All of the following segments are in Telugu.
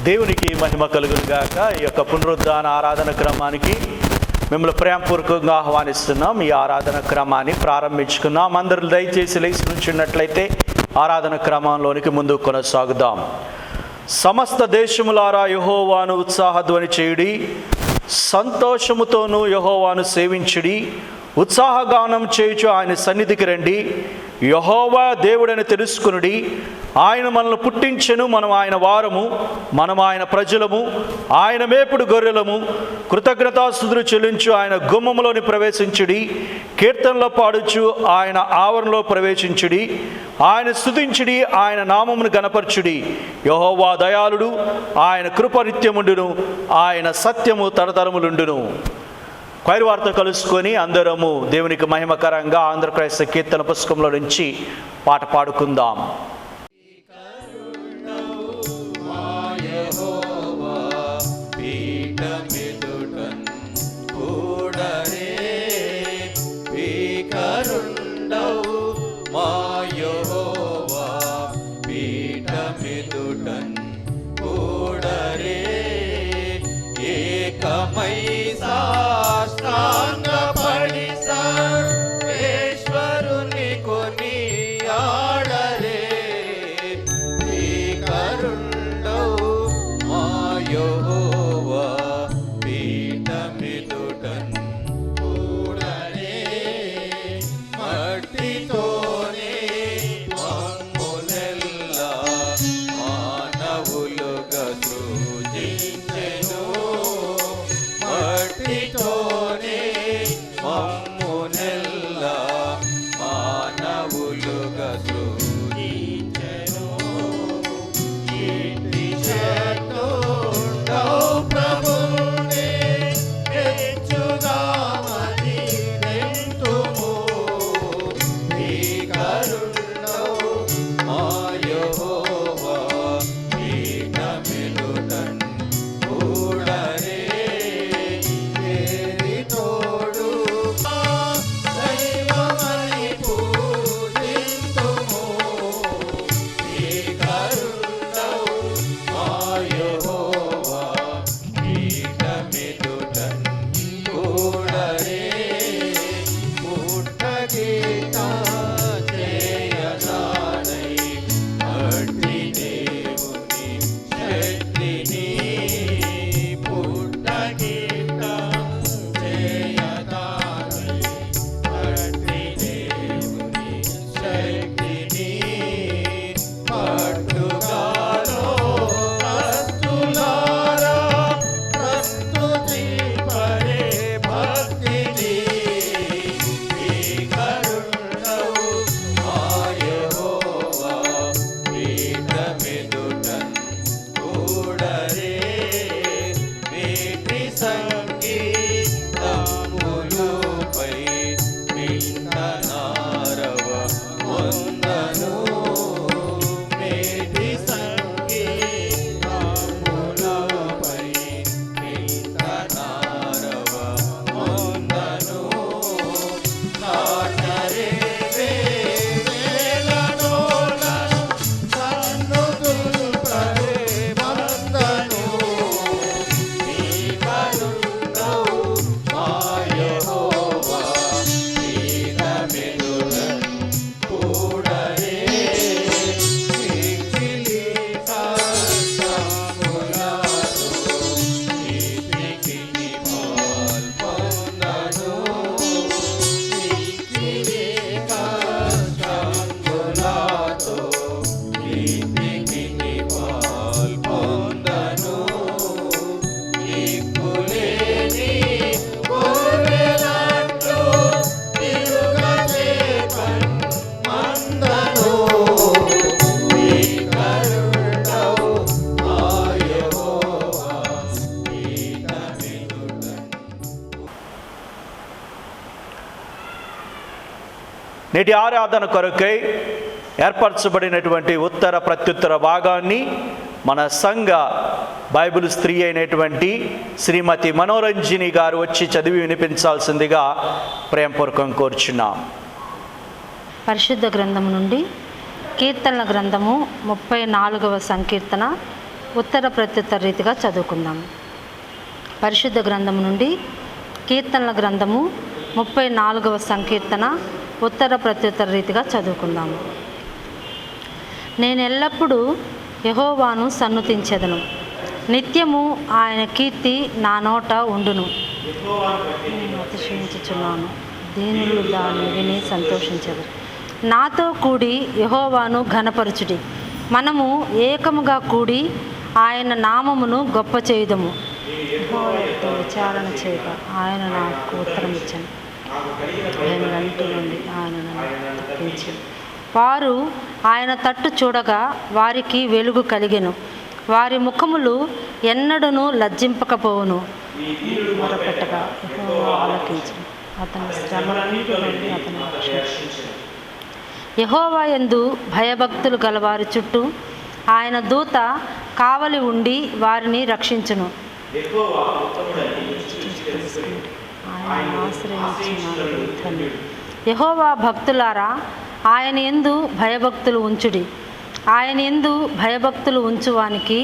దేవునికి మహిమ కలుగును గాక. ఈ యొక్క పునరుద్ధాన ఆరాధన క్రమానికి మిమ్మల్ని ప్రేమపూర్వకంగా ఆహ్వానిస్తున్నాం. ఈ ఆరాధన క్రమాన్ని ప్రారంభించుకున్నాం. అందరూ దయచేసి లేచి నుంచున్నట్లయితే ఆరాధన క్రమంలోనికి ముందుకు కొనసాగుదాం. సమస్త దేశములారా యెహోవాను ఉత్సాహధ్వని చేయుడి, సంతోషముతోనూ యెహోవాను సేవించుడి, ఉత్సాహగానం చేయుచు ఆయన సన్నిధికి రండి. యెహోవా దేవుడని తెలుసుకునుడి. ఆయన మనల్ని పుట్టించెను, మనం ఆయన వారము, మనం ఆయన ప్రజలము, ఆయన మేపుడు గొర్రెలము. కృతజ్ఞతాస్తుతులు చెల్లించు ఆయన గుమ్మములోని ప్రవేశించుడి. కీర్తనలో పాడుచు ఆయన ఆవరణలో ప్రవేశించుడి. ఆయన స్తుతించుడి, ఆయన నామమును గణపరచుడి. యెహోవా దయాళుడు, ఆయన కృప నిత్యముండును, ఆయన సత్యము తరతరములుండును. క్వైర్ వారితో కలుసుకొని అందరము దేవునికి మహిమకరంగా ఆంధ్రక్రైస్త కీర్తన పుస్తకంలో నుంచి పాట పాడుకుందాం. నేటి ఆరాధన కొరకై ఏర్పరచబడినటువంటి ఉత్తర ప్రత్యుత్తర భాగాన్ని మన సంఘ బైబిల్ స్త్రీ అయినటువంటి శ్రీమతి మనోరంజిని గారు వచ్చి చదివి వినిపించాల్సిందిగా ప్రేమపూర్వకం కోరుచున్నాం. పరిశుద్ధ గ్రంథం నుండి కీర్తనల గ్రంథము 34వ సంకీర్తన ఉత్తర ప్రత్యుత్తర రీతిగా చదువుకుందాము. పరిశుద్ధ గ్రంథం నుండి కీర్తనల గ్రంథము 34వ సంకీర్తన ఉత్తర ప్రత్యుత్తర రీతిగా చదువుకుందాము. నేను ఎల్లప్పుడూ యెహోవాను సన్నుతించెదను, నిత్యము ఆయన కీర్తి నా నోట ఉండును. అతిశయించుచున్నాను, దీనులు దాన్ని విని సంతోషించెదరు. నాతో కూడి యెహోవాను ఘనపరచుడి, మనము ఏకముగా కూడి ఆయన నామమును గొప్ప చేయుదము. యెహోవాతో విచారణ చేయగా ఆయన నాకు ఉత్తరం ఇచ్చాను, ఆయన గంటి నుండి ఆయన నన్ను తప్పించి. వారు ఆయన తట్టు చూడగా వారికి వెలుగు కలిగెను, వారి ముఖములు ఎన్నడూను లజ్జింపకపోవును. మొరపెట్టగా యెహోవా ఆలకించును, అతని శ్రమలన్నిటి నుండి అతను రక్షించును. యెహోవా యందు భయభక్తులు గలవారి చుట్టూ ఆయన దూత కావలి ఉండి వారిని రక్షించును. ఆయన ఆశ్రయించిన యెహోవా భక్తులారా, ఆయన యందు భయభక్తులు ఉంచుడి. ఆయన యందు భయభక్తులు ఉంచువానికి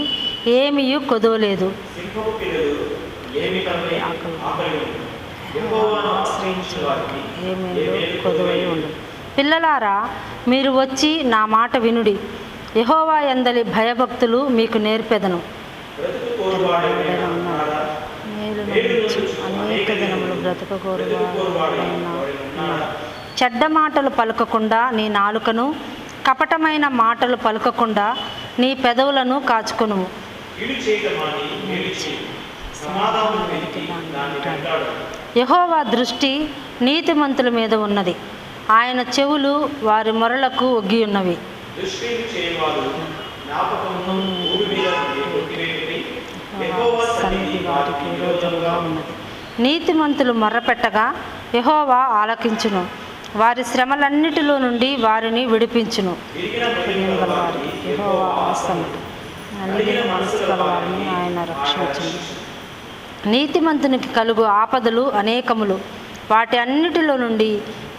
ఏమీయు కొదవలేదు. ఏమేందో కొదవై ఉండదు. పిల్లలారా, మీరు వచ్చి నా మాట వినుడి. యెహోవా యందలి భయభక్తులు మీకు నేర్పెదను. అనేక దినములు బ్రతకగోరువాడైనా చెడ్డ మాటలు పలకకుండా నీ నాలుకను, కపటమైన మాటలు పలకకుండా నీ పెదవులను కాచుకొను. యెహోవా దృష్టి నీతిమంతుల మీద ఉన్నది, ఆయన చెవులు వారి మొరలకు ఒగ్గి ఉన్నవి. సన్నిధి వారికి విరోధంగా ఉన్నది. నీతిమంతులు మొర్రపెట్టగా యెహోవా ఆలకించును, వారి శ్రమలన్నిటిలో నుండి వారిని విడిపించును. వారికి యెహోవా ఆసనుడు, నలిగిన మనసు గల వారిని ఆయన రక్షించును. నీతిమంతునికి కలుగు ఆపదలు అనేకములు, వాటి అన్నిటిలో నుండి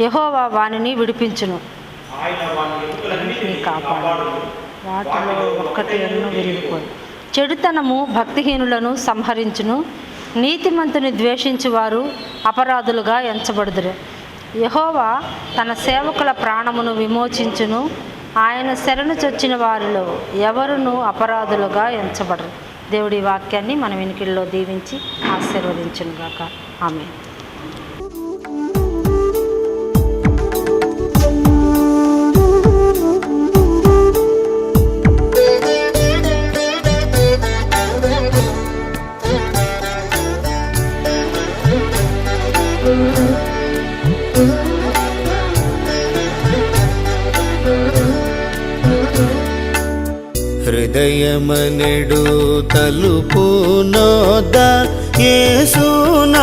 యెహోవా వానిని విడిపించును. కాపాడు, వాటిలో ఒక్కటి ఎన్నో విరిగిపోయి. చెడుతనము భక్తిహీనులను సంహరించును, నీతిమంతుని ద్వేషించువారు అపరాధులుగా ఎంచబడుదురు. యెహోవా తన సేవకుల ప్రాణమును విమోచించును, ఆయన శరణు చొచ్చిన వారిలో ఎవరునూ అపరాధులుగా ఎంచబడరు. దేవుడి వాక్యాన్ని మన వినికిడిలో దీవించి ఆశీర్వదించునుగాక. ఆమేన్. హృదయమనెడు తలుపు నోద యేసునాదుండు,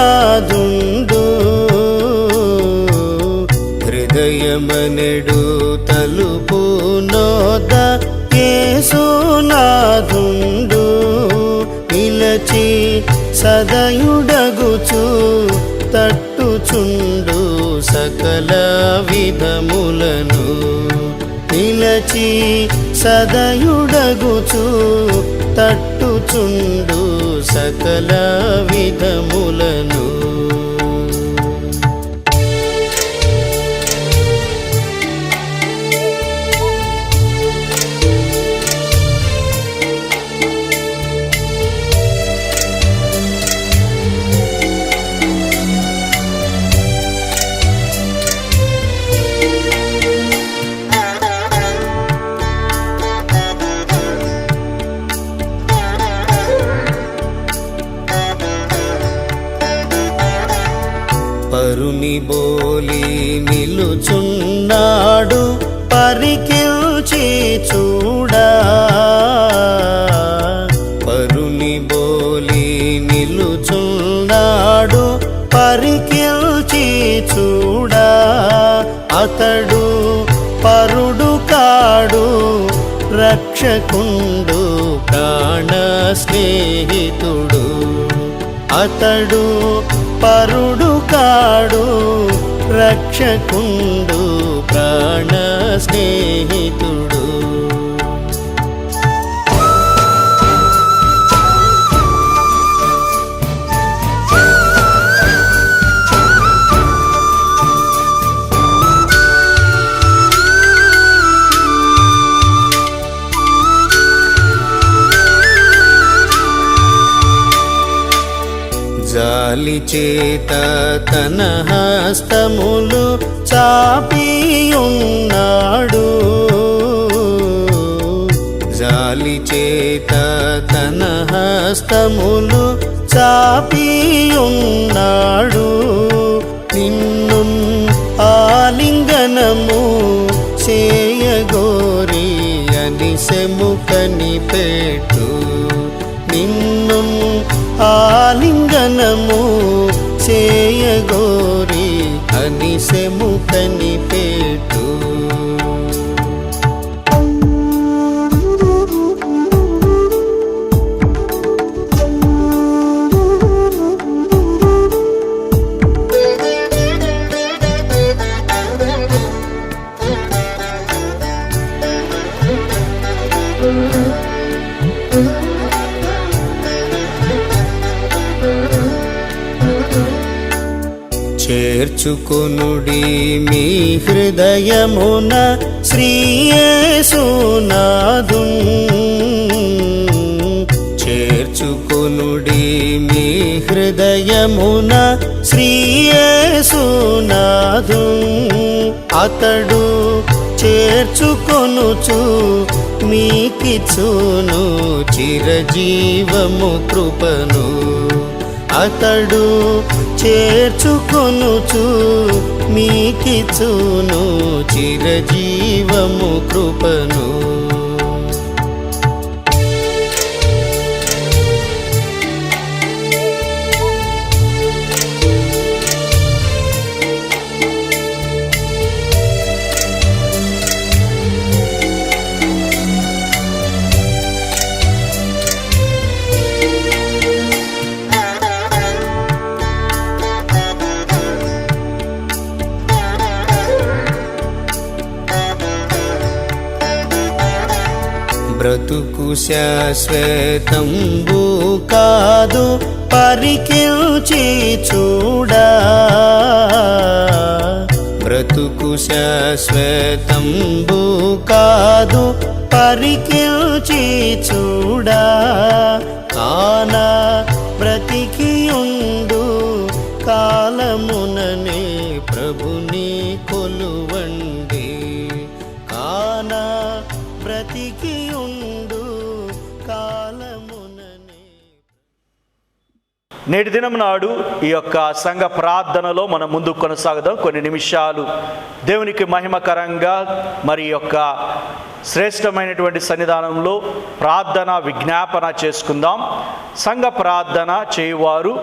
హృదయమనెడు తలుపు నోద యేసునాదుండు. నిలచి సదయుడగుచు తట్టుచుండు సకల విధములను, నిలచి సదయుడగుచు తట్టుచుండు సకల విధములను. పరుని బోలి నిలుచున్నాడు, పరికిల్చి చూడా. పరుని బోలి నిలుచున్నాడు, పరికిల్చి చూడా. అతడు పరుడు కాడు, రక్షకుండు ప్రాణ స్నేహితుడు. అతడు పరుడు కాడు, రక్షకుండు ప్రాణ స్నేహితుడు. జాలి చేత తన హస్తములు చాపియున్నాడు. జాలి చేత తన హస్తములు చాపియున్నాడు. నిన్ను ఆలింగనము చేయగోరి అనిసెము కనిపెట్టు. నిన్ను ఆలింగనము చేయగోరి అనిసెము కనిపెట్టు. చేర్చుకొనుడి మీ హృదయమున శ్రీయేసునాథు. చేర్చుకొనుడి మీ హృదయమున శ్రీయేసునాథు. అతడు చేర్చుకొనుచు మీకిచ్చును చిరజీవము కృపను. అతడు చేర్చుకొనుచు మీకిచ్చును చిరజీవము కృపను. బ్రతుకు శాశ్వతంబు కాదు పరికిల్చి చూడా. బ్రతుకు శాశ్వతంబు కాదు పరికిల్చి చూడా. కానా బ్రతికియుండు కాలముననే ప్రభుని కొలువండి. కానా బ్రతికియుండు కాలముననే. నేటి దినం నాడు ఈ యొక్క సంఘ ప్రార్థనలో మనం ముందుకు కొనసాగుదాం. కొన్ని నిమిషాలు దేవునికి మహిమకరంగా మరి యొక్క శ్రేష్టమైనటువంటి సన్నిధానంలో ప్రార్థన విజ్ఞాపన చేసుకుందాం. సంఘ ప్రార్థన చేయువారు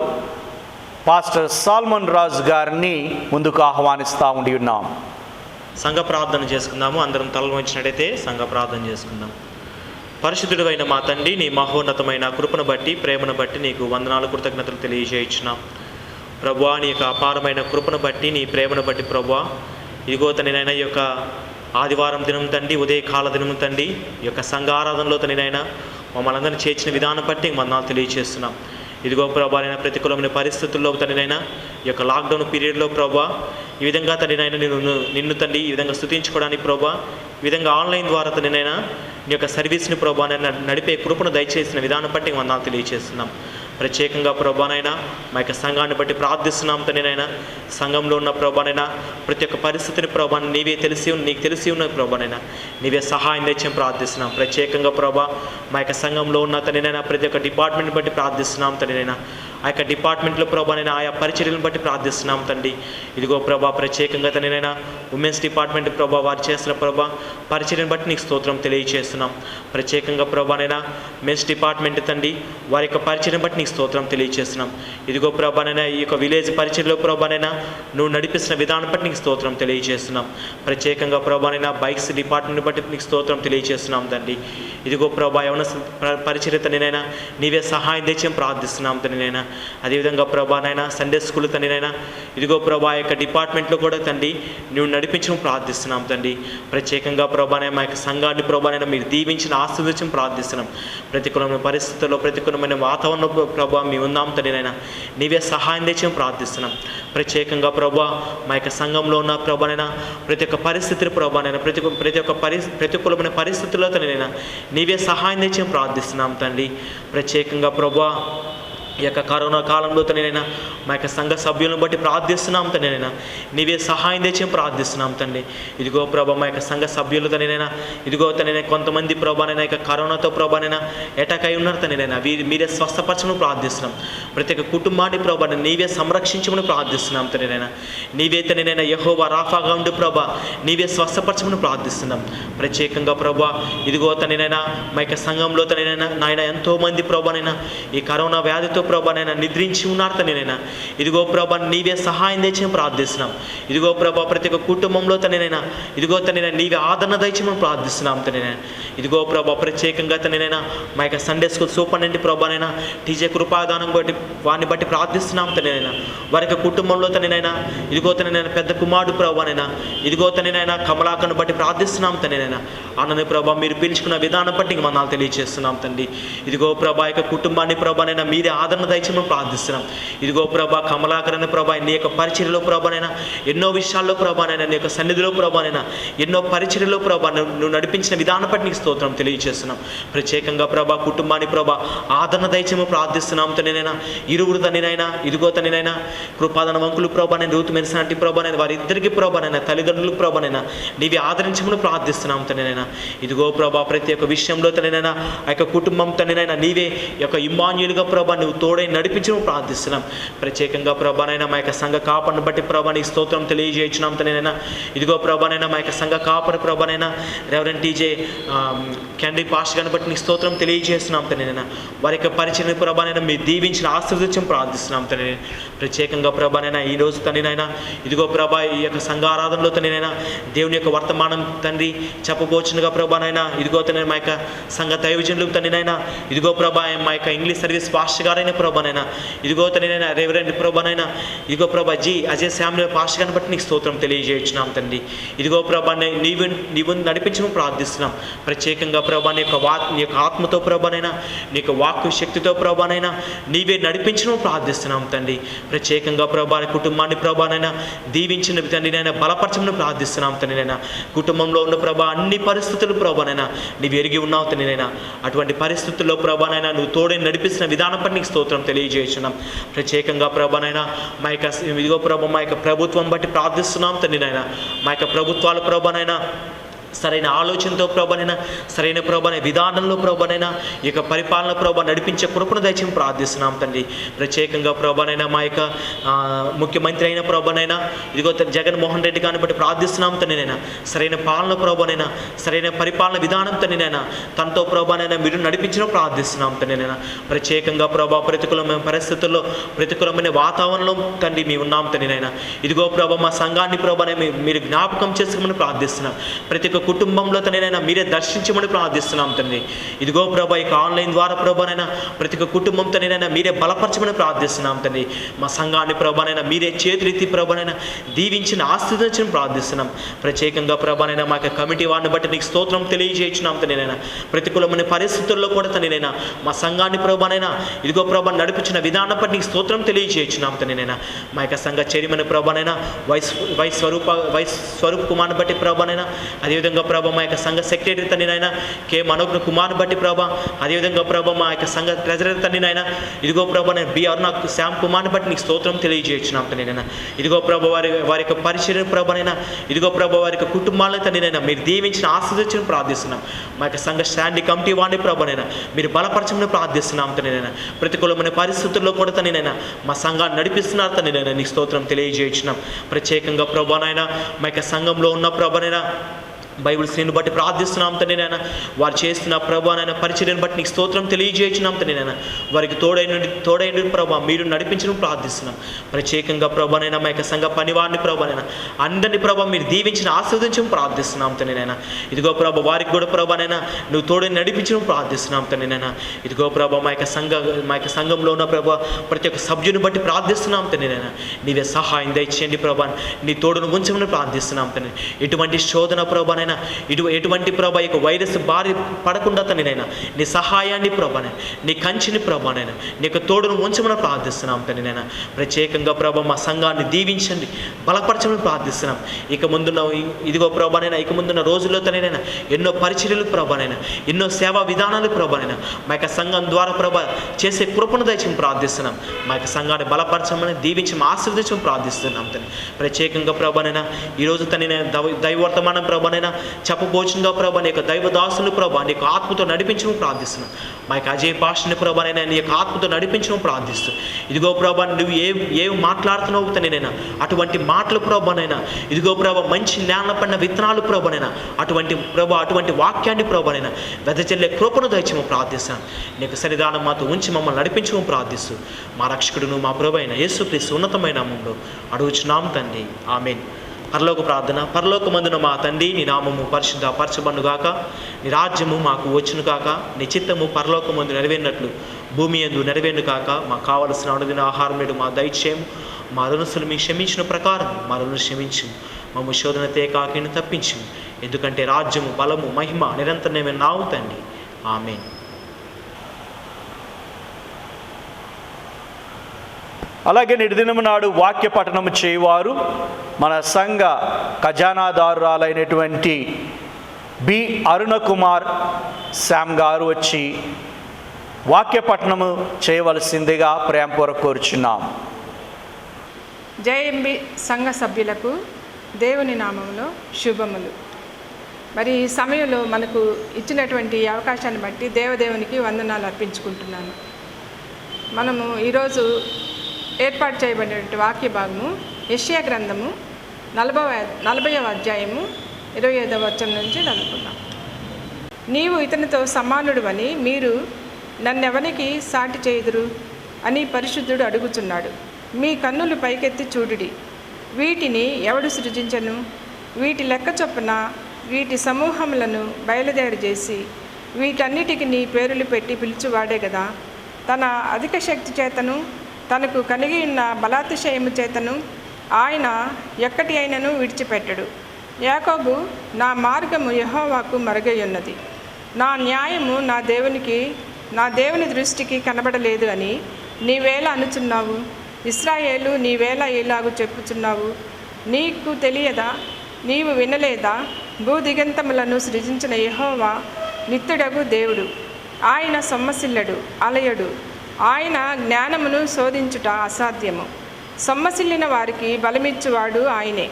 పాస్టర్ సాల్మన్ రాజు గారిని ముందుకు ఆహ్వానిస్తూ ఉండి ఉన్నాం. సంఘ ప్రార్థన చేసుకుందాము. అందరం తలలు వంచినట్టయితే సంఘ ప్రార్థన చేసుకుందాం. పరిశుద్ధుడైన మా తండ్రి, నీ మహోన్నతమైన కృపను బట్టి ప్రేమను బట్టి నీకు వందనాలు కృతజ్ఞతలు తెలియజేయించున్నాం ప్రభువా. నీ యొక్క అపారమైన కృపను బట్టి నీ ప్రేమను బట్టి ప్రభువా, ఇదిగో తనైనా ఈ యొక్క ఆదివారం దినం తండ్రి, ఉదయకాల దినం తండ్రి, ఈ యొక్క సంఘ ఆరాధనలో తనైనా మమ్మల్ని అందరినీ చేర్చిన విధానం బట్టి వందనాలు తెలియజేస్తున్నాం. ఇదిగో ప్రభా, నేను ప్రతికూలమైన పరిస్థితుల్లో తనైనా ఈ యొక్క లాక్డౌన్ పీరియడ్లో ప్రభా ఈ విధంగా తనైనా నిన్ను తండ్రి ఈ విధంగా స్తుతించుకోవడానికి ప్రభా, ఈ విధంగా ఆన్లైన్ ద్వారా తనైనా నీ యొక్క సర్వీస్ని ప్రభా నడిపే కృపను దయచేసిన విధానం బట్టి వందనాలు తెలియజేస్తున్నాం. ప్రత్యేకంగా ప్రభానైనా మా యొక్క సంఘాన్ని బట్టి ప్రార్థిస్తున్నాం తండ్రినైనా. సంఘంలో ఉన్న ప్రభానైనా ప్రతి ఒక్క పరిస్థితిని ప్రభా నీకు తెలిసి ఉన్న ప్రభానైనా నీవే సహాయం తెచ్చి ప్రార్థిస్తున్నాం. ప్రత్యేకంగా ప్రభా మా యొక్క సంఘంలో ఉన్న తండ్రినైనా ప్రతి ఒక్క డిపార్ట్మెంట్ బట్టి ప్రార్థిస్తున్నాం తండ్రినైనా. ఆ యొక్క డిపార్ట్మెంట్లో ప్రభానైనా ఆయా పరిచర్యలను బట్టి ప్రార్థిస్తున్నాం తండ్రి. ఇదిగో ప్రభా ప్రత్యేకంగా తండ్రినైనా ఉమెన్స్ డిపార్ట్మెంట్ ప్రభా వారు చేస్తున్న ప్రభా పరిచర్యను బట్టి నీకు స్తోత్రం తెలియజేస్తున్నాం. ప్రత్యేకంగా ప్రభానైనా మెన్స్ డిపార్ట్మెంట్ తండ్రి వారి యొక్క పరిచర్యను బట్టి నీకు స్తోత్రం తెలియజేస్తున్నాం. ఇదిగో ప్రభానైనా ఈ యొక్క విలేజ్ పరిచర్యలో ప్రభానైనా నువ్వు నడిపిస్తున్న విధానం బట్టి నీకు స్తోత్రం తెలియజేస్తున్నాం. ప్రత్యేకంగా ప్రభానైనా బైక్స్ డిపార్ట్మెంట్ బట్టి నీకు స్తోత్రం తెలియజేస్తున్నాం తండ్రి. ఇదిగో ప్రభా యవన పరిచర్య తండ్రినైనా నీవే సహాయం తెచ్చి ప్రార్థిస్తున్నాం తండ్రినైనా. అదేవిధంగా ప్రభానైనా సండే స్కూల్ తండ్రినైనా ఇదిగో ప్రభా యొక్క డిపార్ట్మెంట్లో కూడా తండ్రి నువ్వు నడిపించడం ప్రార్థిస్తున్నాం తండ్రి. ప్రత్యేకంగా ప్రభానైనా మా యొక్క సంఘాన్ని ప్రభానైనా మీరు దీవించిన ఆశీర్వదించడం ప్రార్థిస్తున్నాం. ప్రతికూలమైన పరిస్థితుల్లో ప్రతికూలమైన వాతావరణంలో ప్రభా మేము ఉన్నాం తండ్రినైనా నీవే సహాయం తెచ్చి ప్రార్థిస్తున్నాం. ప్రత్యేకంగా ప్రభా మా యొక్క సంఘంలో ఉన్న ప్రభానైనా ప్రతి ఒక్క పరిస్థితులు ప్రభానైనా ప్రతి ఒక్క ప్రతికూలమైన పరిస్థితుల్లో తండ్రినైనా నీవే సహాయం తెచ్చి ప్రార్థిస్తున్నాం తండ్రి. ప్రత్యేకంగా ప్రభా ఈ యొక్క కరోనా కాలంలో తండ్రినైనా మా యొక్క సంఘ సభ్యులను బట్టి ప్రార్థిస్తున్నాం తండ్రినైనా, నీవే సహాయం తెచ్చి ప్రార్థిస్తున్నాం తండ్రి. ఇదిగో ప్రభా మా యొక్క సంఘ సభ్యులు తండ్రినైనా, ఇదిగో తండ్రినైనా కొంతమంది ప్రభానైనా ఇక కరోనాతో ప్రభానైనా అటాక్ అయి ఉన్నారు తండ్రినైనా, మీరే స్వస్థపరచమని ప్రార్థిస్తున్నాం. ప్రతి ఒక్క కుటుంబాన్ని ప్రభాని నీవే సంరక్షించమని ప్రార్థిస్తున్నాం తండ్రినైనా. నీవే తండ్రినైనా యెహోవా రాఫాగా ఉండి ప్రభా నీవే స్వస్థపరచమని ప్రార్థిస్తున్నాం. ప్రత్యేకంగా ప్రభా ఇదిగో తండ్రినైనా మా యొక్క సంఘంలో తండ్రినైనా నాయన ఎంతోమంది ప్రభానైనా ఈ కరోనా వ్యాధితో ప్రభానైనా నిద్రించి ఉన్నారు తండ్రినైనా. ఇదిగో ప్రభా నీవే సహాయం తెచ్చి ప్రార్థిస్తున్నాం. ఇదిగో ప్రభా ప్రతి ఒక్క కుటుంబంలో తండ్రినైనా ఇదిగో తండ్రినైనా నీవే ఆదరణ దయచేయమని ప్రార్థిస్తున్నాం తండ్రినైనా. ఇదిగో ప్రభా ప్రత్యేకంగా తండ్రినైనా మా యొక్క సండే స్కూల్ సూపరింటెండెంట్ ప్రభానైనా టీజే కృపాదానం బట్టి వారిని బట్టి ప్రార్థిస్తున్నాం తండ్రినైనా. వారి యొక్క కుటుంబంలో తండ్రినైనా ఇదిగో తండ్రినైనా పెద్ద కుమారుడు ప్రభానైనా ఇదిగో తండ్రినైనా కమలాకను బట్టి ప్రార్థిస్తున్నాం తండ్రినైనా. అన్నని ప్రభా మీరు పిలుచుకున్న విధానం బట్టి మనాలు తెలియజేస్తున్నాం తండ్రి. ఇదిగో ప్రభా యొక్క కుటుంబాన్ని ప్రభానైనా మీరే ఆదరణ దయచేయమని ప్రార్థిస్తున్నాం. ఇదిగో ప్రభా కమలాకరణ ప్రభా నీ యొక్క పరిచర్యలో ప్రభానైనా ఎన్నో విషయాల్లో ప్రభానైనా నీ యొక్క సన్నిధిలో ప్రభానైనా ఎన్నో పరిచర్యలో ప్రభా నువ్వు నడిపించిన విధానం బట్టి నీకు స్తోత్రం తెలియజేస్తున్నాం. ప్రత్యేకంగా ప్రభా కుటుంబాన్ని ప్రభా ఆదరణ దయచేయమని ప్రార్థిస్తున్నాం తండ్రినైనా. ఇరువురు తండ్రినైనా ఇదిగో తండ్రినైనా కృపాదన వంకులు ప్రభానైనా రూతు మెరిసినట్టి ప్రభానైనా వారిద్దరికి ప్రభానైనా తల్లిదండ్రులకు ప్రభానైనా నీవి ఆదరించమని ప్రార్థిస్తున్నాం తండ్రినైనా. ఇదిగో ప్రభా ప్రతి ఒక్క విషయంలో తండ్రినైనా ఆ యొక్క కుటుంబం తండ్రినైనా నీవే యొక్క ఇమ్మాన్యులుగా ప్రభా నువ్వు తోడై నడిపించమని ప్రార్థిస్తున్నాం. ప్రత్యేకంగా ప్రభానైనా మా యొక్క సంఘ కాపరిని బట్టి ప్రభా నీ స్తోత్రం తెలియజేయించినాం తండ్రినైనా. ఇదిగో ప్రభానైనా మా యొక్క సంఘ కాపరి ప్రభానైనా రెవరెండ్ టీజే క్యాండీ పాస్ట్ గారిని బట్టి నీ స్తోత్రం తెలియజేస్తున్నాం తండ్రినైనా. వారి యొక్క పరిచయం ప్రభానైనా మీరు దీవించిన ఆశీర్వదించం ప్రార్థిస్తున్నాం తండ్రి. ప్రత్యేకంగా ప్రభానైనా ఈరోజు తండ్రినైనా ఇదిగో ప్రభా ఈ యొక్క సంఘ ఆరాధనలో తండ్రినైనా దేవుని యొక్క వర్తమానం తండ్రి చెప్పబోచునుగా ప్రభానైనా ఇదిగో తండ్రి మా యొక్క సంఘ దైవజనులు తండ్రినైనా ఇదిగో ప్రభా మా యొక్క ఇంగ్లీష్ సర్వీస్ పాస్టర్ గారైన ప్రభానైనా ఇదిగో తండ్రినైనా రెవరెండ్ ప్రభానైనా ఇదిగో ప్రభా జీ అజయ్ శామ్యుల పాస్టర్ గారిని బట్టి నీకు స్తోత్రం తెలియజేయించినాం తండ్రి. ఇదిగో ప్రభా నీవు నడిపించమని ప్రార్థిస్తున్నాం. ప్రత్యేకంగా ప్రభా నీ యొక్క ఆత్మతో ప్రభానైనా నీ యొక్క వాక్కు శక్తితో ప్రభానైనా నీవే నడిపించమని ప్రార్థిస్తున్నాం తండ్రి. ప్రత్యేకంగా ప్రభా కుటుంబాన్ని ప్రభానైనా దీవించిన తండ్రినైనా బలపరచమని ప్రార్థిస్తున్నాం తండ్రినైనా. కుటుంబంలో ఉన్న ప్రభా అన్ని పరిస్థితులు ప్రభానైనా నీవు ఎరిగి ఉన్నావు తండ్రినైనా. అటువంటి పరిస్థితుల్లో ప్రభానైనా నువ్వు తోడే నడిపిస్తున్న విధానం పట్టి నీకు స్తోత్రం తెలియజేస్తున్నాం. ప్రత్యేకంగా ప్రభానైనా మా యొక్క ఇదిగో ప్రభా మా యొక్క ప్రభుత్వం బట్టి ప్రార్థిస్తున్నాం తండ్రినైనా. మా యొక్క ప్రభుత్వాల ప్రభానైనా సరైన ఆలోచనతో ప్రభానైనా సరైన ప్రభానే విధానంలో ప్రభానైనా ఈ యొక్క పరిపాలన ప్రభా నడిపించే కృపను దయచేసి ప్రార్థిస్తున్నాం తండ్రి. ప్రత్యేకంగా ప్రభానైనా మా యొక్క ముఖ్యమంత్రి అయిన ప్రభానైనా ఇదిగో జగన్మోహన్ రెడ్డి గారిని బట్టి ప్రార్థిస్తున్నాం తండ్రినైనా. సరైన పాలన ప్రభానైనా సరైన పరిపాలన విధానం తండ్రినైనా తనతో ప్రభానైనా మీరు నడిపించడం ప్రార్థిస్తున్నాం తండ్రినైనా. ప్రత్యేకంగా ప్రభా ప్రతికూలమైన పరిస్థితుల్లో ప్రతికూలమైన వాతావరణంలో తండ్రి మేము ఉన్నాం తండ్రినైనా. ఇదిగో ప్రభా మా సంఘాన్ని ప్రభానే మీరు జ్ఞాపకం చేసుకోమని ప్రార్థిస్తున్నాం. ప్రతి కుటుంబంలో తండ్రినైనా మీరే దర్శించమని ప్రార్థిస్తున్నాం తండ్రి. ఇదిగో ప్రభా ఇక ఆన్లైన్ ద్వారా ప్రభానైనా ప్రతి ఒక్క కుటుంబం తండ్రినైనా మీరే బలపరచమని ప్రార్థిస్తున్నాం తండ్రి. మా సంఘాన్ని ప్రభానైనా మీరే చేతులెత్తి ప్రభానైనా దీవించిన ఆశీర్వదించిన ప్రార్థిస్తున్నాం. ప్రత్యేకంగా ప్రభానైనా మా యొక్క కమిటీ వారిని బట్టి నీకు స్తోత్రం తెలియజేయించినాం తండ్రినైనా. ప్రతికూలమైన పరిస్థితుల్లో కూడా తండ్రినైనా మా సంఘాన్ని ప్రభానైనా ఇదిగో ప్రభా నడిపించిన విధానం బట్టి నీకు స్తోత్రం తెలియజేయించినాం తండ్రినైనా. మా యొక్క సంఘ చైర్మన్ ప్రభానైనా వై స్వరూప్ కుమార్ని బట్టి ప్రభానైనా అదేవిధంగా ప్రభా మా యొక్క సంఘ సెక్రటరీ తండ్రినైనా కే మనోజ్ఞ కుమార్ని బట్టి ప్రభా అదేవిధంగా ప్రభా మా యొక్క సంఘ ట్రెజరర్ తండ్రినైనా ఇదిగో ప్రభా నేను బి అరుణ శ్యామ్ కుమార్ని బట్టి నీకు స్తోత్రం తెలియజేయించినాం తండ్రినైనా. ఇదిగో ప్రభా వారి యొక్క పరిచర్య ప్రభానైనా ఇదిగో ప్రభా వారి యొక్క కుటుంబాలను తండ్రినైనా మీరు దీవించిన ఆశీర్వదించడం ప్రార్థిస్తున్నాం. మా యొక్క సంఘ స్టాండింగ్ కమిటీ వాడిని ప్రభానైనా మీరు బలపరచమని ప్రార్థిస్తున్నాం తండ్రినైనా. ప్రతికూలమైన పరిస్థితుల్లో కూడా తండ్రినైనా మా సంఘాన్ని నడిపిస్తున్నారు తండ్రినైనా నీకు స్తోత్రం తెలియజేయించినాం. ప్రత్యేకంగా ప్రభానైనా మా యొక్క సంఘంలో ఉన్న ప్రభానైనా బైబిల్ శ్రేణిని బట్టి ప్రార్థిస్తున్నాం తండ్రినైనా. వారు చేస్తున్న ప్రభానైనా పరిచర్యను బట్టి నీకు స్తోత్రం తెలియజేయించినాం తండ్రినైనా. వారికి తోడైన ప్రభా మీరు నడిపించడం ప్రార్థిస్తున్నాం. ప్రత్యేకంగా ప్రభానైనా మా యొక్క సంఘ పనివారిని ప్రభానైనా అందరినీ ప్రభా మీరు దీవించిన ఆశీర్వదించడం ప్రార్థిస్తున్నాం తండ్రినైనా. ఇదిగో ప్రభా వారికి కూడా ప్రభానైనా నువ్వు తోడై నడిపించడం ప్రార్థిస్తున్నాం తండ్రినైనా. ఇదిగో ప్రభా మా యొక్క సంఘంలో ఉన్న ప్రభా ప్రతి ఒక్క సభ్యుని బట్టి ప్రార్థిస్తున్నాం తండ్రినైనా. నీవే సహాయం దయచేయండి ప్రభా. నీ తోడును ఉంచమని ప్రార్థిస్తున్నాం తండ్రి. ఎటువంటి శోధన ప్రభానైనా ప్రభానైనా ఎటువంటి ప్రభా యొక్క వైరస్ బారి పడకుండా తండ్రినైనా నీ సహాయాన్ని ప్రభానైనా నీ కంచిని ప్రభానైనా నీకు తోడును ఉంచమని ప్రార్థిస్తున్నాం తండ్రినైనా. ప్రత్యేకంగా ప్రభా మా సంఘాన్ని దీవించండి, బలపరచమని ప్రార్థిస్తున్నాం. ఇక ముందున్న ఇదిగో ప్రభానైనా ఇక ముందున్న రోజుల్లో తండ్రినైనా ఎన్నో పరిచర్యలు ప్రభానైనా ఎన్నో సేవా విధానాలు ప్రభానైనా మా యొక్క సంఘం ద్వారా ప్రభా చేసే కృపను దయచేసి ప్రార్థిస్తున్నాం. మా యొక్క సంఘాన్ని బలపరచమని దీవించి ఆశీర్వదించమని ప్రార్థిస్తున్నాం తండ్రి. ప్రత్యేకంగా ప్రభానైనా ఈరోజు తన దైవవర్తమానం ప్రభానైనా చెప్పబోచుందో ప్రభా నీ యొక్క దైవదాసులు ప్రభా నీ యొక్క ఆత్మతో నడిపించమని ప్రార్థిస్తున్నాం. మా యొక్క అజయ్ పాషని ప్రభానైనా నీ యొక్క ఆత్మతో నడిపించమని ప్రార్థిస్తూ ఇదిగో ప్రభా నువ్వు ఏమి మాట్లాడుతున్నావు తండ్రినైనా అటువంటి మాటలు ప్రభానైనా ఇదిగో ప్రభా మంచి నేల పడిన విత్తనాలు ప్రభానైనా అటువంటి వాక్యాన్ని ప్రభానైనా వెదజల్లే కృపను దయచేమని ప్రార్థిస్తున్నాం. నీకు సన్నిధానం మాతో ఉంచి మమ్మల్ని నడిపించమని ప్రార్థిస్తూ మా రక్షకుడును మా ప్రభు అయిన యేసుక్రీస్తు ఉన్నతమైన నామములో అడుగుచున్నాం తండ్రి, ఆమేన్. పరలోక ప్రార్థన. పరలోకమందున మా తండ్రి, నీ నామము పరిశుద్ధపరచబడుగాక, నీ రాజ్యము మాకు వచ్చును కాక, నీ చిత్తము పరలోకమందు నెరవేరినట్లు భూమి యందు నెరవేరును కాక, మాకు కావలసిన అనుదిన ఆహారం నేడు మా దయచేయము, మా రుణస్తులు మీకు క్షమించిన ప్రకారం మా రుణులు క్షమించు, మమ్మ శోధన తేకాకిని తప్పించు, ఎందుకంటే రాజ్యము బలము మహిమ నిరంతరమే నావు తండ్రి, ఆమేన్. అలాగే నిర్దినము నాడు వాక్య పఠనము చేయవారు మన సంఘ ఖజానాదారురాలైనటువంటి బి అరుణ కుమార్ శామ్ గారు వచ్చి వాక్య పఠనము చేయవలసిందిగా ప్రేమపూర్వక కోరుచున్నాం. జేఎంబి సంఘ సభ్యులకు దేవుని నామములో శుభములు. మరి ఈ సమయంలో మనకు ఇచ్చినటువంటి అవకాశాన్ని బట్టి దేవదేవునికి వందనాలు అర్పించుకుంటున్నాను. మనము ఈరోజు ఏర్పాటు చేయబడినటువంటి వాక్య భాగము యెషయా గ్రంథము 40వ అధ్యాయము 25వ వచనం నుంచి చదువుకున్నాం. నీవు ఇతనితో సమానుడువని మీరు నన్నెవనికి సాటి చేయుదురు అని పరిశుద్ధుడు అడుగుచున్నాడు. మీ కన్నులు పైకెత్తి చూడుడి, వీటిని ఎవడు సృజించను? వీటి లెక్క చొప్పున వీటి సమూహములను బయలుదేరి చేసి వీటన్నిటికి నీ పేరులు పెట్టి పిలుచువాడే కదా. తన అధిక శక్తి చేతను తనకు కలిగి ఉన్న బలాతిశయము చేతను ఆయన ఎక్కటి అయినను విడిచిపెట్టడు. యాకోబు నా మార్గము యెహోవాకు మరుగై ఉన్నది, నా న్యాయము నా దేవుని దృష్టికి కనబడలేదు అని నీవేళ అనుచున్నావు. ఇశ్రాయేలు నీవేళ ఇలాగు చెప్పుచున్నావు. నీకు తెలియదా? నీవు వినలేదా? భూదిగంతములను సృజించిన యెహోవా నిత్యుడగు దేవుడు. ఆయన సొమ్మసిల్లడు, అలయడు. ఆయన జ్ఞానమును శోధించుట అసాధ్యము. సొమ్మసిల్లిన వారికి బలమిచ్చువాడు ఆయనే.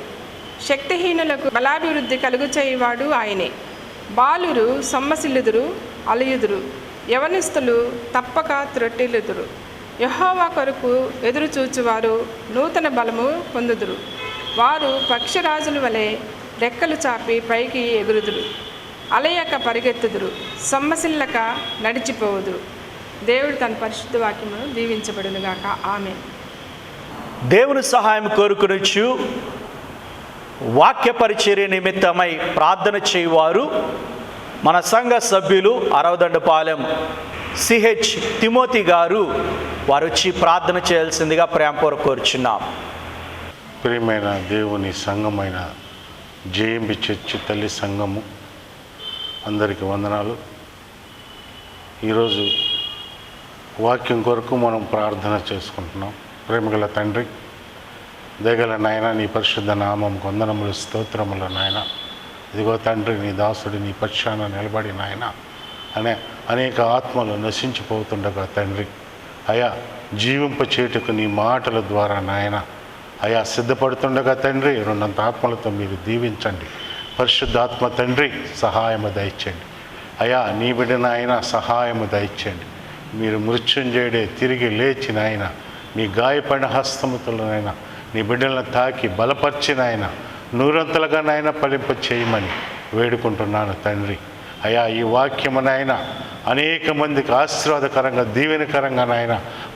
శక్తిహీనులకు బలాభివృద్ధి కలుగు చేయువాడు ఆయనే. బాలురు సొమ్మసిల్లుదురు, అలయుదురు. యవనిస్తులు తప్పక త్రొట్టిల్లుదురు. యెహోవా కొరకు ఎదురు చూచువారు నూతన బలము పొందుదురు. వారు పక్షిరాజుల వలె రెక్కలు చాపి పైకి ఎగురుదురు. అలయక పరిగెత్తుదురు, సొమ్మసిల్లక నడిచిపోవుదురు. దేవుడు తన పరిశుద్ధ వాక్యమును దీవించబడునుగాక, ఆమేన్. దేవుని సహాయం కోరుకునొచ్చు వాక్య పరిచర్య నిమిత్తమై ప్రార్థన చేయువారు మన సంఘ సభ్యులు అరవదండపాలెం సిహెచ్ తిమోతి గారు వారు వచ్చి ప్రార్థన చేయాల్సిందిగా ప్రేమపూర్వక కోరుచున్నాం. ప్రియమైన దేవుని సంఘమైన జేఎంబి చర్చి తల్లి సంఘము అందరికీ వందనాలు. ఈరోజు వాక్యం కొరకు మనం ప్రార్థన చేసుకుంటున్నాం. ప్రేమగల తండ్రి, దయగల నాయన, నీ పరిశుద్ధ నామముకు వందనములు, స్తోత్రములు నాయన. ఇదిగో తండ్రి, నీ దాసుడి నీ పక్షాన నిలబడి నాయన అనేక ఆత్మలు నశించిపోతుండగా తండ్రి, అయా జీవింపచేటుకు నీ మాటల ద్వారా నాయన అయా సిద్ధపడుతుండగా తండ్రి, రెండంత ఆత్మలతో మీరు దీవించండి. పరిశుద్ధాత్మ తండ్రి సహాయము దయచేయండి. అయా నీ బిడ్డ నాయన సహాయము దయచేయండి. మీరు మృత్యుంజయుడే తిరిగి లేచి నాయన మీ గాయపడిన హస్తముతులనైనా నీ బిడ్డలను తాకి బలపరిచిన ఆయన నూరంతలుగా నాయన ఫలింప చేయమని వేడుకుంటున్నాను తండ్రి. అయా ఈ వాక్యమునైనా అనేక మందికి ఆశీర్వాదకరంగా దీవెనకరంగా నాయన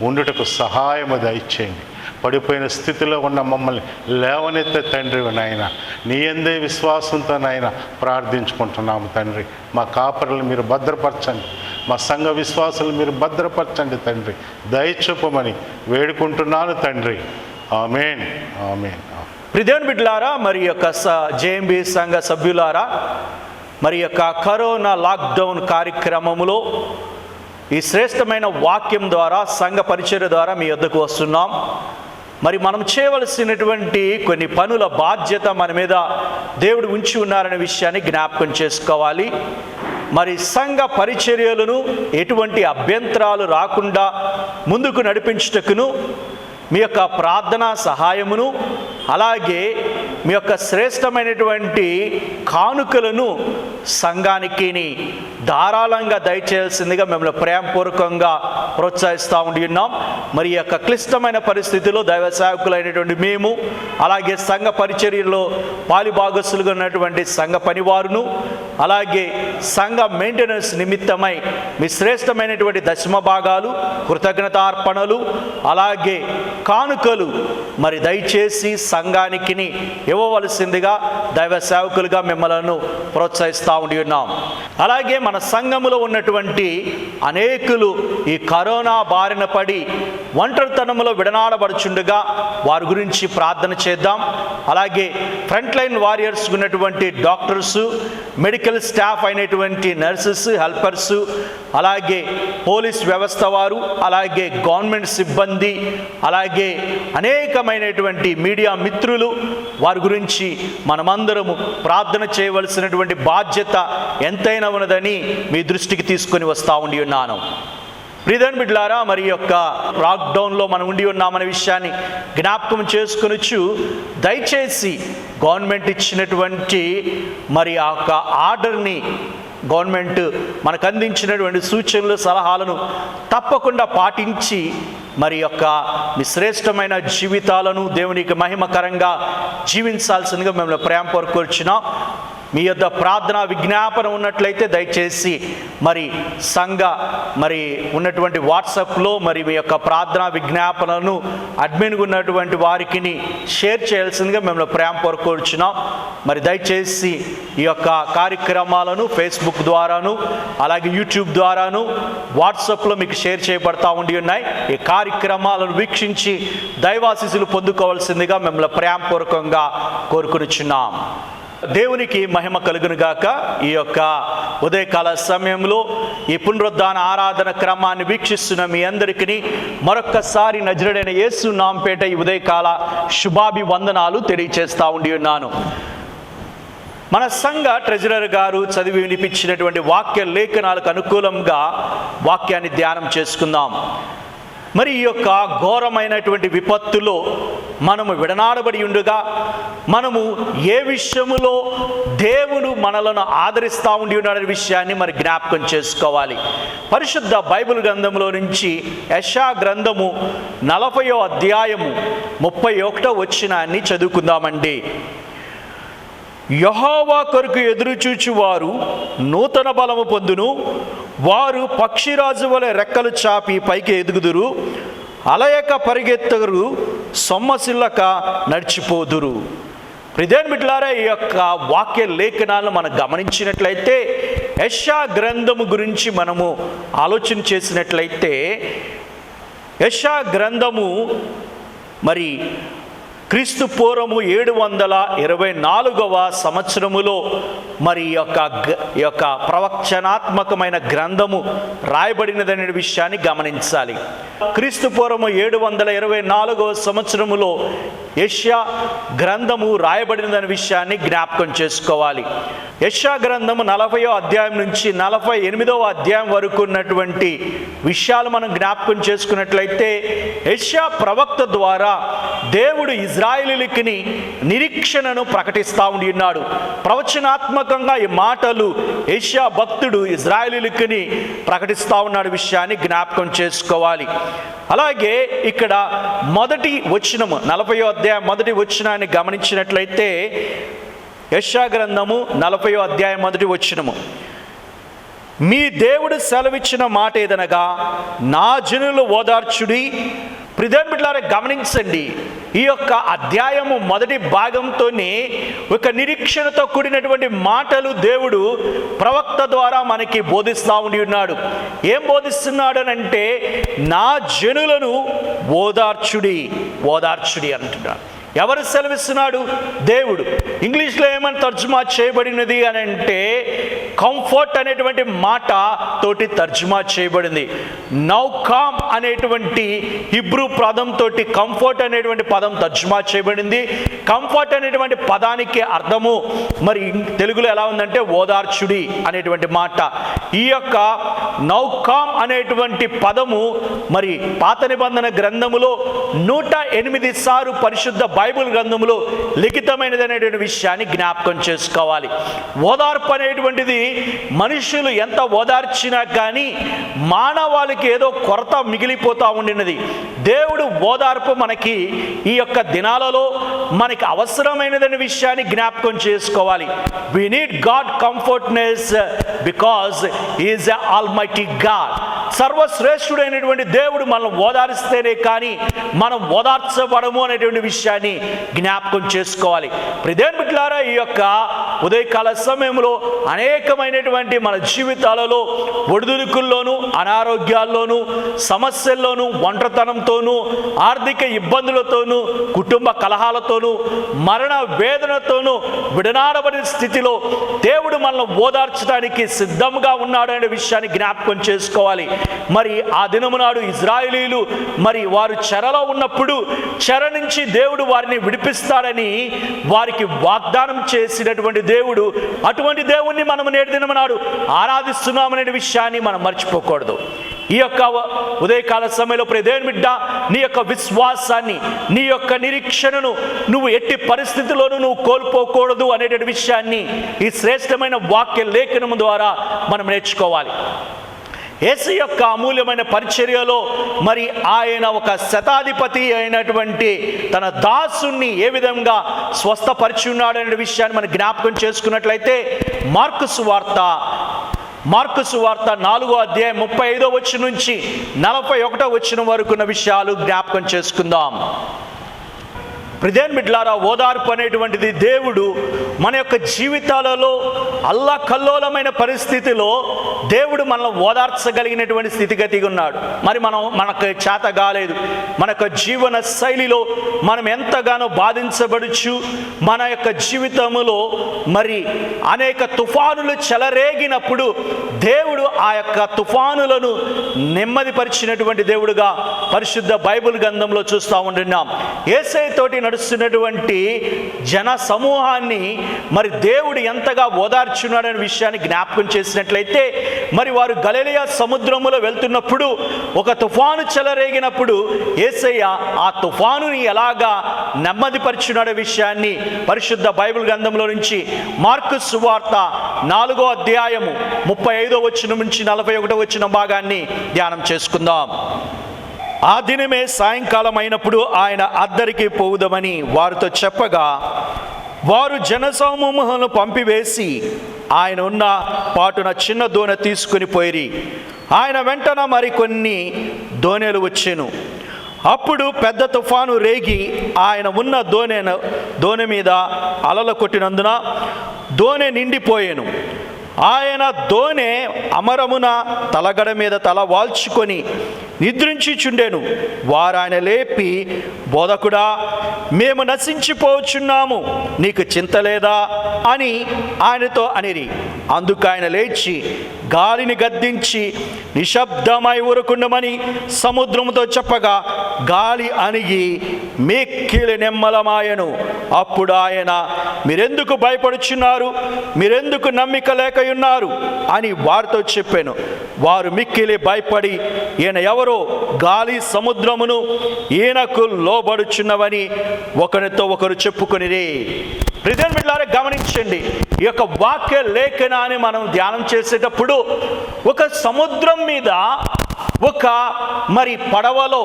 ఉండుటకు సహాయము దయచేయండి. పడిపోయిన స్థితిలో ఉన్న మమ్మల్ని లేవనెత్తే తండ్రి నాయన, నీ యందే విశ్వాసంతో నాయన ప్రార్థించుకుంటున్నాము తండ్రి. మా కాపరులు మీరు భద్రపరచండి, మా సంఘ విశ్వాసాలు మీరు భద్రపరచండి తండ్రి. దయచూపమని వేడుకుంటున్నాను తండ్రి. ఆమేన్, ఆమేన్. ప్రియదేవుని బిడ్డలారా, మరి యొక్క జేఎంబి సంఘ సభ్యులారా, మరి యొక్క కరోనా లాక్డౌన్ కార్యక్రమములో ఈ శ్రేష్టమైన వాక్యం ద్వారా, సంఘ పరిచర్య ద్వారా మీ వద్దకు వస్తున్నాం. మరి మనం చేయవలసినటువంటి కొన్ని పనుల బాధ్యత మన మీద దేవుడు ఉంచి ఉన్నారనే విషయాన్ని జ్ఞాపకం చేసుకోవాలి. మరి సంఘ పరిచర్యలను ఎటువంటి అభ్యంతరాలు రాకుండా ముందుకు నడిపించుటకును మీ యొక్క ప్రార్థనా సహాయమును, అలాగే మీ యొక్క శ్రేష్టమైనటువంటి కానుకలను సంఘానికి ధారాళంగా దయచేయాల్సిందిగా మిమ్మల్ని ప్రేమపూర్వకంగా ప్రోత్సహిస్తూ ఉండి ఉన్నాం. మరి ఈ యొక్క క్లిష్టమైన పరిస్థితిలో దైవ సేవకులైనటువంటి మేము, అలాగే సంఘ పరిచర్యలో పాలిభాగస్తులుగా ఉన్నటువంటి సంఘ పనివారును, అలాగే సంఘ మెయింటెనెన్స్ నిమిత్తమై మీ శ్రేష్టమైనటువంటి దశమ భాగాలు, కృతజ్ఞతార్పణలు, అలాగే కానుకలు మరి దయచేసి సంఘానికి ఇవ్వవలసిందిగా దైవ సేవకులుగా మిమ్మల్ని ప్రోత్సహిస్తూ ఉండి ఉన్నాం. అలాగే మన సంఘములో ఉన్నటువంటి అనేకులు ఈ కరోనా బారిన పడి ఒంటరితనంలో విడనాడబడుచుండగా వారి గురించి ప్రార్థన చేద్దాం. అలాగే ఫ్రంట్ లైన్ వారియర్స్ ఉన్నటువంటి డాక్టర్సు, మెడికల్ స్టాఫ్ అయినటువంటి నర్సెస్, హెల్పర్సు, అలాగే పోలీస్ వ్యవస్థ వారు, అలాగే గవర్నమెంట్ సిబ్బంది, అలాగే అనేకమైనటువంటి మీడియా మిత్రులు, వారి గురించి మనమందరము ప్రార్థన చేయవలసినటువంటి బాధ్యత ఎంతైనా ఉన్నదని మీ దృష్టికి తీసుకొని వస్తూ ఉండి ఉన్నాను. ప్రియదేవుని బిడ్డలారా, మరి యొక్క లాక్డౌన్లో మనం ఉండి ఉన్నామనే విషయాన్ని జ్ఞాపకం చేసుకొనొచ్చు. దయచేసి గవర్నమెంట్ ఇచ్చినటువంటి మరి ఆ యొక్క ఆర్డర్ని, గవర్నమెంట్ మనకు అందించినటువంటి సూచనలు, సలహాలను తప్పకుండా పాటించి మరి యొక్క మీ శ్రేష్టమైన జీవితాలను దేవునికి మహిమకరంగా జీవించాల్సిందిగా మిమ్మల్ని ప్రేమపూర్వకంగా కోరుచున్నాం. మీ యొద్ద ప్రార్థన విజ్ఞాపన ఉన్నట్లయితే దయచేసి మరి సంఘ మరి ఉన్నటువంటి వాట్సాప్లో మరి మీ యొక్క ప్రార్థన విజ్ఞాపనలను అడ్మిన్గా ఉన్నటువంటి వారికి షేర్ చేయాల్సిందిగా మిమ్మల్ని ప్రేమపూర్వకంగా కోరుచున్నాం. మరి దయచేసి ఈ యొక్క కార్యక్రమాలను ఫేస్బుక్ ద్వారాను, అలాగే యూట్యూబ్ ద్వారాను, వాట్సాప్లో మీకు షేర్ చేయబడతా ఉండి ఉన్నాయి. ఈ కార్యక్రమాలను వీక్షించి దైవాశీస్సులు పొందుకోవాల్సిందిగా మిమ్మల్ని ప్రేమపూర్వకంగా కోరుకునిచున్నాం. దేవునికి మహిమ కలుగును గాక. ఈ యొక్క ఉదయకాల సమయంలో ఈ పునరుద్ధాన ఆరాధన క్రమాన్ని వీక్షిస్తున్న మీ అందరికీ మరొక్కసారి నజరుడైన యేసు నామపేట ఈ ఉదయకాల శుభాభివందనాలు తెలియచేస్తూ ఉండి ఉన్నాను. మన సంఘ ట్రెజరర్ గారు చదివి వినిపించినటువంటి వాక్య లేఖనాలకు అనుకూలంగా వాక్యాన్ని ధ్యానం చేసుకుందాం. మరి ఈ యొక్క ఘోరమైనటువంటి విపత్తులో మనము విడనాడబడి ఉండగా మనము ఏ విషయములో దేవుడు మనలను ఆదరిస్తూ ఉండి ఉన్నాడనే విషయాన్ని మరి జ్ఞాపకం చేసుకోవాలి. పరిశుద్ధ బైబిల్ గ్రంథంలో నుంచి యెషయా గ్రంథము 40వ అధ్యాయము 31వ వచనాన్ని చదువుకుందామండి. యెహోవా కొరకు ఎదురుచూచువారు నూతన బలము పొందును, వారు పక్షిరాజు వలె రెక్కలు చాపి పైకి ఎదుగుదురు, అలయక పరిగెత్తరు, సొమ్మసిల్లక నడిచిపోదురు. ప్రియదేవుని బిడ్డలారా, ఈ యొక్క వాక్య లేఖనాలను మనం గమనించినట్లయితే, యెషయా గ్రంథము గురించి మనము ఆలోచన చేసినట్లయితే, యెషయా గ్రంథము మరి క్రీస్తు పూర్వము 724వ సంవత్సరములో మరి ఈ యొక్క ప్రవచనాత్మకమైన గ్రంథము రాయబడినదనే విషయాన్ని గమనించాలి. క్రీస్తు పూర్వము 724వ సంవత్సరములో యెషయా గ్రంథము రాయబడినదనే విషయాన్ని జ్ఞాపకం చేసుకోవాలి. యెషయా గ్రంథము 40వ అధ్యాయం నుంచి 48వ అధ్యాయం వరకు ఉన్నటువంటి విషయాలు మనం జ్ఞాపకం చేసుకున్నట్లయితే, యెషయా ప్రవక్త ద్వారా దేవుడు ఇజ్రాయేలీయులకి నిరీక్షణను ప్రకటిస్తూ ఉండి ఉన్నాడు. ప్రవచనాత్మకంగా ఈ మాటలు యెషయా భక్తుడు ఇజ్రాయేలీయులకి ప్రకటిస్తూ ఉన్నాడు విషయాన్ని జ్ఞాపకం చేసుకోవాలి. అలాగే ఇక్కడ మొదటి వచనము 40వ అధ్యాయం మొదటి వచనాన్ని గమనించినట్లయితే, యెషయా గ్రంథము 40వ అధ్యాయం మొదటి వచనము, మీ దేవుడు సెలవిచ్చిన మాట ఏదనగా, నా జనులు ఓదార్చుడి. ప్రియదేవుని బిడ్డలారా, గమనించండి, ఈ యొక్క అధ్యాయము మొదటి భాగంతోనే ఒక నిరీక్షణతో కూడినటువంటి మాటలు దేవుడు ప్రవక్త ద్వారా మనకి బోధిస్తూ ఉండి ఉన్నాడు. ఏం బోధిస్తున్నాడు అంటే, నా జనులను ఓదార్చుడి, ఓదార్చుడి అంటున్నాడు. ఎవరు సెలవిస్తున్నాడు? దేవుడు. ఇంగ్లీష్లో ఏమని తర్జుమా చేయబడినది అని అంటే కంఫర్ట్ అనేటువంటి మాట తోటి తర్జుమా చేయబడింది. నౌకామ్ అనేటువంటి హిబ్రూ పదంతో కంఫర్ట్ అనేటువంటి పదం తర్జుమా చేయబడింది. కంఫర్ట్ అనేటువంటి పదానికి అర్థము మరి తెలుగులో ఎలా ఉందంటే ఓదార్చుడి అనేటువంటి మాట. ఈ యొక్క నౌకామ్ అనేటువంటి పదము మరి పాత నిబంధన గ్రంథములో 108 సార్లు పరిశుద్ధ బైబిల్ గ్రంథములో లిఖితమైనది అనేటువంటి విషయాన్ని జ్ఞాపకం చేసుకోవాలి. ఓదార్పు అనేటువంటిది మనుషులు ఎంత ఓదార్చినా కానీ మానవాళికి ఏదో కొరత మిగిలిపోతూ ఉండినది. దేవుడు ఓదార్పు మనకి ఈ యొక్క దినాలలో మనకి అవసరమైనదనే విషయాన్ని జ్ఞాపకం చేసుకోవాలి. We need God comfortness because He is an almighty God. సర్వశ్రేష్ఠుడైనటువంటి దేవుడు మనం ఓదార్స్తేనే కానీ మనం ఓదార్చబడము అనేటువంటి విషయాన్ని జ్ఞాపకం చేసుకోవాలి. ప్రియమైన బిడ్డలారా, ఈ యొక్క ఉదయకాల సమయంలో అనేకమైనటువంటి మన జీవితాలలో ఒడిదుడుకుల్లోనూ, అనారోగ్యాల్లోనూ, సమస్యల్లోనూ, ఒంటరితనంతోనూ, ఆర్థిక ఇబ్బందులతోనూ, కుటుంబ కలహాలతోనూ, మరణ వేదనతోనూ విడనాడబడిన స్థితిలో దేవుడు మనల్ని ఓదార్చడానికి సిద్ధంగా ఉన్నాడు అనే విషయాన్ని జ్ఞాపకం చేసుకోవాలి. మరి ఆ దినము నాడు ఇజ్రాయేలీలు మరి వారు చెరలో ఉన్నప్పుడు చెర నుంచి దేవుడు వారిని విడిపిస్తాడని వారికి వాగ్దానం చేసినటువంటి దేవుడు, అటువంటి దేవుణ్ణి మనం నేటి దినము నాడు ఆరాధిస్తున్నామనే విషయాన్ని మనం మర్చిపోకూడదు. ఈ యొక్క ఉదయకాల సమయంలో ప్రియమైన బిడ్డ, నీ యొక్క విశ్వాసాన్ని, నీ యొక్క నిరీక్షణను నువ్వు ఎట్టి పరిస్థితుల్లోనూ నువ్వు కోల్పోకూడదు అనేటువంటి విషయాన్ని ఈ శ్రేష్టమైన వాక్య లేఖనము ద్వారా మనం నేర్చుకోవాలి. యేసు యొక్క అమూల్యమైన పరిచర్యలో మరి ఆయన ఒక శతాధిపతి అయినటువంటి తన దాసుని ఏ విధంగా స్వస్థపరిచి ఉన్నాడు అనే విషయాన్ని మనం జ్ఞాపకం చేసుకున్నట్లయితే మార్కు సువార్త 4వ అధ్యాయం 35వ వచనం నుంచి 41వ వచనం వరకు ఉన్న విషయాలు జ్ఞాపకం చేసుకుందాం. ప్రియమైన బిడ్డలారా, ఓదార్పు అనేటువంటిది దేవుడు మన యొక్క జీవితాలలో అల్లకల్లోలమైన పరిస్థితిలో దేవుడు మనల్ని ఓదార్చగలిగినటువంటి స్థితిగతిగా ఉన్నాడు. మరి మనకు చేత కాలేదు, మన యొక్క జీవన శైలిలో మనం ఎంతగానో బాధించబడుచు మన యొక్క జీవితంలో మరి అనేక తుఫానులు చెలరేగినప్పుడు దేవుడు ఆ యొక్క తుఫానులను నెమ్మదిపరిచినటువంటి దేవుడుగా పరిశుద్ధ బైబిల్ గ్రంథంలో చూస్తూ ఉంటున్నాం. యేసయ్య తోటి నడుస్తున్నటువంటి జన సమూహాన్ని మరి దేవుడు ఎంతగా ఓదార్చున్నాడనే విషయాన్ని జ్ఞాపకం చేసినట్లయితే మరి వారు గలిలయ సముద్రములో వెళ్తున్నప్పుడు ఒక తుఫాను చెలరేగినప్పుడు యేసయ్య ఆ తుఫానుని ఎలాగా నెమ్మదిపరిచున్నాడే విషయాన్ని పరిశుద్ధ బైబిల్ గ్రంథంలో నుంచి మార్కు సువార్త 4వ అధ్యాయము 35వ వచనం నుంచి 41వ వచనం భాగాన్ని ధ్యానం చేసుకుందాం. ఆ దినమే సాయంకాలం అయినప్పుడు ఆయన అద్దరికి పోవుదమని వారితో చెప్పగా వారు జనసమూహములను పంపివేసి ఆయన ఉన్న పాటున చిన్న దోణి తీసుకుని పోయిరి. ఆయన వెంటన మరికొన్ని దోణెలు వచ్చెను. అప్పుడు పెద్ద తుఫాను రేగి ఆయన ఉన్న దోణి మీద అలలు కొట్టినందున దోణి నిండిపోయాను. ఆయన దోణి అమరమున తలగడ మీద తల వాల్చుకొని నిద్రించుచుండెను. వారు ఆయన లేపి, బోధకుడా, మేము నశించిపోచున్నాము, నీకు చింత లేదా అని ఆయనతో అనిరి. అందుకు ఆయన లేచి గాలిని గద్దించి నిశ్శబ్దమై ఊరుకుండమని సముద్రముతో చెప్పగా గాలి అణిగి మిక్కిలి నెమ్మలమాయను. అప్పుడు ఆయన, మీరెందుకు భయపడుచున్నారు, మీరెందుకు నమ్మిక లేకయున్నారు అని వారితో చెప్పాను. వారు మిక్కిలి భయపడి ఈయన ఎవరో, గాలి సముద్రమును ఈయనకు లోబడుచున్నవని ఒకరితో ఒకరు చెప్పుకొనిరి. ప్రియమైన బిడ్డలారా, గమనించండి, ఈ యొక్క వాక్య లేఖనాన్ని మనం ధ్యానం చేసేటప్పుడు ఒక సముద్రం మీద ఒక మరి పడవలో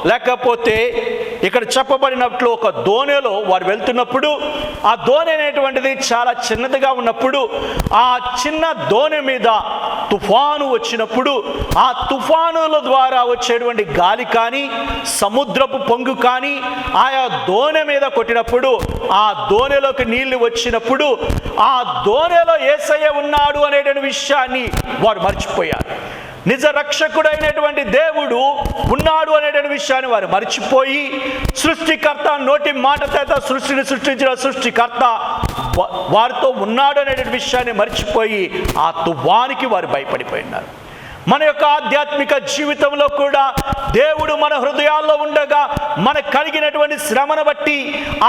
లేకపోతే ఇక్కడ చెప్పబడినట్లు ఒక దోణిలో వారు వెళ్తున్నప్పుడు ఆ దోణి అనేటువంటిది చాలా చిన్నదిగా ఉన్నప్పుడు ఆ చిన్న దోణి మీద తుఫాను వచ్చినప్పుడు ఆ తుఫానుల ద్వారా వచ్చేటువంటి గాలి కానీ సముద్రపు పొంగు కానీ ఆయా దోణి మీద కొట్టినప్పుడు ఆ దోణిలోకి నీళ్లు వచ్చినప్పుడు ఆ దోణిలో యేసయ్య ఉన్నాడు అనేటువంటి విషయాన్ని వారు మర్చిపోయారు. నిజ రక్షకుడైనటువంటి దేవుడు ఉన్నాడు అనేటువంటి విషయాన్ని వారు మర్చిపోయి, సృష్టికర్త నోటి మాట చేత సృష్టిని సృష్టించిన సృష్టికర్త వారితో ఉన్నాడు అనేటువంటి విషయాన్ని మర్చిపోయి ఆ తుఫానికి వారు భయపడిపోయినారు. మన యొక్క ఆధ్యాత్మిక జీవితంలో కూడా దేవుడు మన హృదయాల్లో ఉండగా మనకు కలిగినటువంటి శ్రమను బట్టి,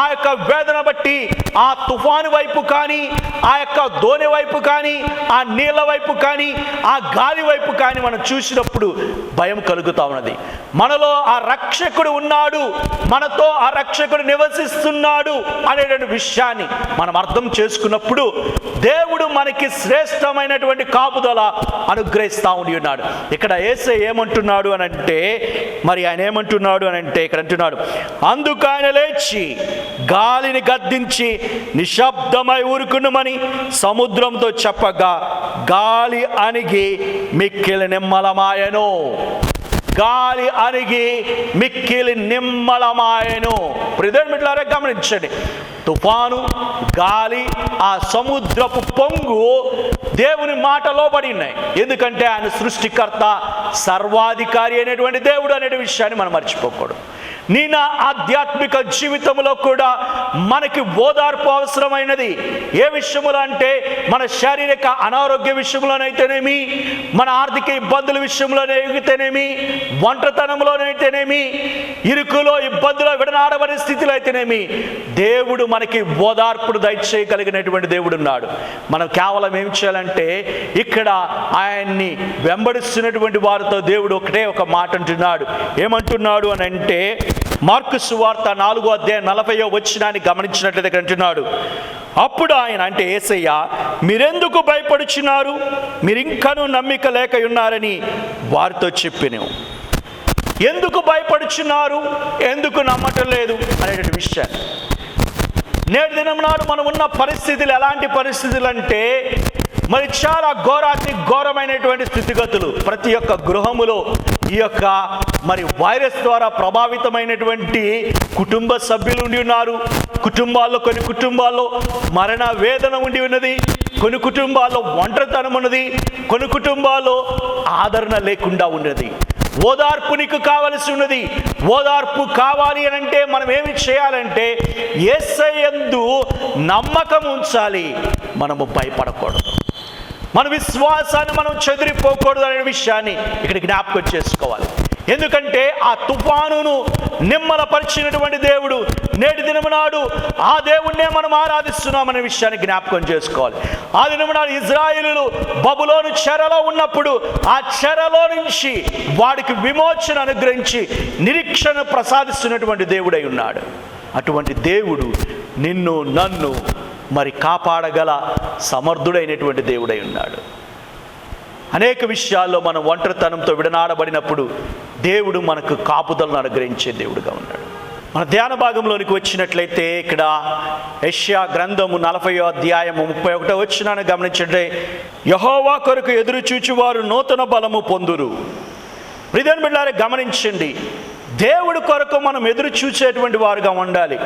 ఆ యొక్క వేదన బట్టి ఆ తుఫాను వైపు కానీ, ఆ యొక్క దోణి వైపు కానీ, ఆ నీళ్ళ వైపు కానీ, ఆ గాలి వైపు కానీ మనం చూసినప్పుడు భయం కలుగుతూ ఉన్నది. మనలో ఆ రక్షకుడు ఉన్నాడు, మనతో ఆ రక్షకుడు నివసిస్తున్నాడు అనేటువంటి విషయాన్ని మనం అర్థం చేసుకున్నప్పుడు దేవుడు మనకి శ్రేష్టమైనటువంటి కాపుదల అనుగ్రహిస్తూ ఉన్నాడు. ఇక్కడ యేసే ఏమంటున్నాడు అని అంటే, మరి ఆయన ఏమంటున్నాడు అని అంటే, ఇక్కడ అంటున్నాడు, అందుకు ఆయన లేచి గాలిని గద్దించి నిశ్శబ్దమై ఊరుకునుమని సముద్రంతో చెప్పగా గాలి అణిగి మిక్కిలి నిమ్మలమాయెను. గాలి అణిగి మిక్కిలి నిమ్మలమాయెను. ప్రియమిత్రులారా గమనించండి, తుఫాను, గాలి, ఆ సముద్రపు పొంగు దేవుని మాట లోబడి ఉన్నాయి. ఎందుకంటే ఆయన సృష్టికర్త, సర్వాధికారి అయినటువంటి దేవుడు అనే విషయాన్ని మనం మర్చిపోకూడదు. నా ఆధ్యాత్మిక జీవితంలో కూడా మనకి ఓదార్పు అవసరమైనది. ఏ విషయంలో అంటే, మన శారీరక అనారోగ్య విషయంలోనైతేనేమి, మన ఆర్థిక ఇబ్బందుల విషయంలోనైతేనేమి, ఒంటరితనంలోనైతేనేమి, ఇరుకులో ఇబ్బందులో విడనాడబడిన స్థితిలో అయితేనేమి, దేవుడు మనకి ఓదార్పుడు దయచేయగలిగినటువంటి దేవుడు ఉన్నాడు. మనం కేవలం ఏం చేయాలంటే, ఇక్కడ ఆయన్ని వెంబడిస్తున్నటువంటి వారితో దేవుడు ఒకటే ఒక మాట అంటున్నాడు. ఏమంటున్నాడు అని అంటే, మార్కు సువార్త 4వ అధ్యాయం 40వ వచనాన్ని గమనించినట్లయితే అంటున్నాడు, అప్పుడు ఆయన అంటే యేసయ్య, మీరెందుకు భయపడుచున్నారు, మీరింకనూ నమ్మిక లేక ఉన్నారని వారితో చెప్పినావు. ఎందుకు భయపడుచున్నారు, ఎందుకు నమ్మటం లేదు అనేటువంటి విషయాన్ని. నేటి దినం నాడు మనం ఉన్న పరిస్థితులు ఎలాంటి పరిస్థితులు అంటే, మరి చాలా ఘోరమైనటువంటి స్థితిగతులు. ప్రతి ఒక్క గృహములో ఈ యొక్క మరి వైరస్ ద్వారా ప్రభావితమైనటువంటి కుటుంబ సభ్యులు ఉండి ఉన్నారు. కుటుంబాల్లో కొన్ని కుటుంబాల్లో మరణ వేదన ఉండి ఉన్నది, కొన్ని కుటుంబాల్లో ఒంటరితనం ఉన్నది, కొన్ని కుటుంబాల్లో ఆదరణ లేకుండా ఉన్నది. ఓదార్పు నీకు కావలసి ఉన్నది. ఓదార్పు కావాలి అని అంటే మనం ఏమి చేయాలంటే, యేసయ్యందు నమ్మకం ఉంచాలి. మనము భయపడకూడదు, మన విశ్వాసాన్ని మనం చెదిరిపోకూడదు అనే విషయాన్ని ఇక్కడ జ్ఞాపకం చేసుకోవాలి. ఎందుకంటే ఆ తుఫానును నిమ్మలపరిచినటువంటి దేవుడు నేటి దినము నాడు ఆ దేవుణ్ణే మనం ఆరాధిస్తున్నామనే విషయాన్ని జ్ఞాపకం చేసుకోవాలి. ఆ దినము నాడు ఇజ్రాయేలీయులు బబులోను చెరలో ఉన్నప్పుడు ఆ చెరలో నుంచి వాడికి విమోచన అనుగ్రహించి నిరీక్షణ ప్రసాదిస్తున్నటువంటి దేవుడై ఉన్నాడు. అటువంటి దేవుడు నిన్ను నన్ను మరి కాపాడగల సమర్థుడైనటువంటి దేవుడై ఉన్నాడు. అనేక విషయాల్లో మనం ఒంటరితనంతో విడనాడబడినప్పుడు దేవుడు మనకు కాపుదలను అనుగ్రహించే దేవుడుగా ఉన్నాడు. మన ధ్యాన భాగంలోనికి వచ్చినట్లయితే ఇక్కడ యెషయా గ్రంథము 40వ అధ్యాయము 31వ వచనాన్ని గమనించండి. యెహోవా కొరకు ఎదురు చూచువారు నూతన బలము పొందురు. ప్రియమైన బిడ్డలారా గమనించండి, దేవుడి కొరకు మనం ఎదురు చూసేటువంటి వారుగా ఉండాలి.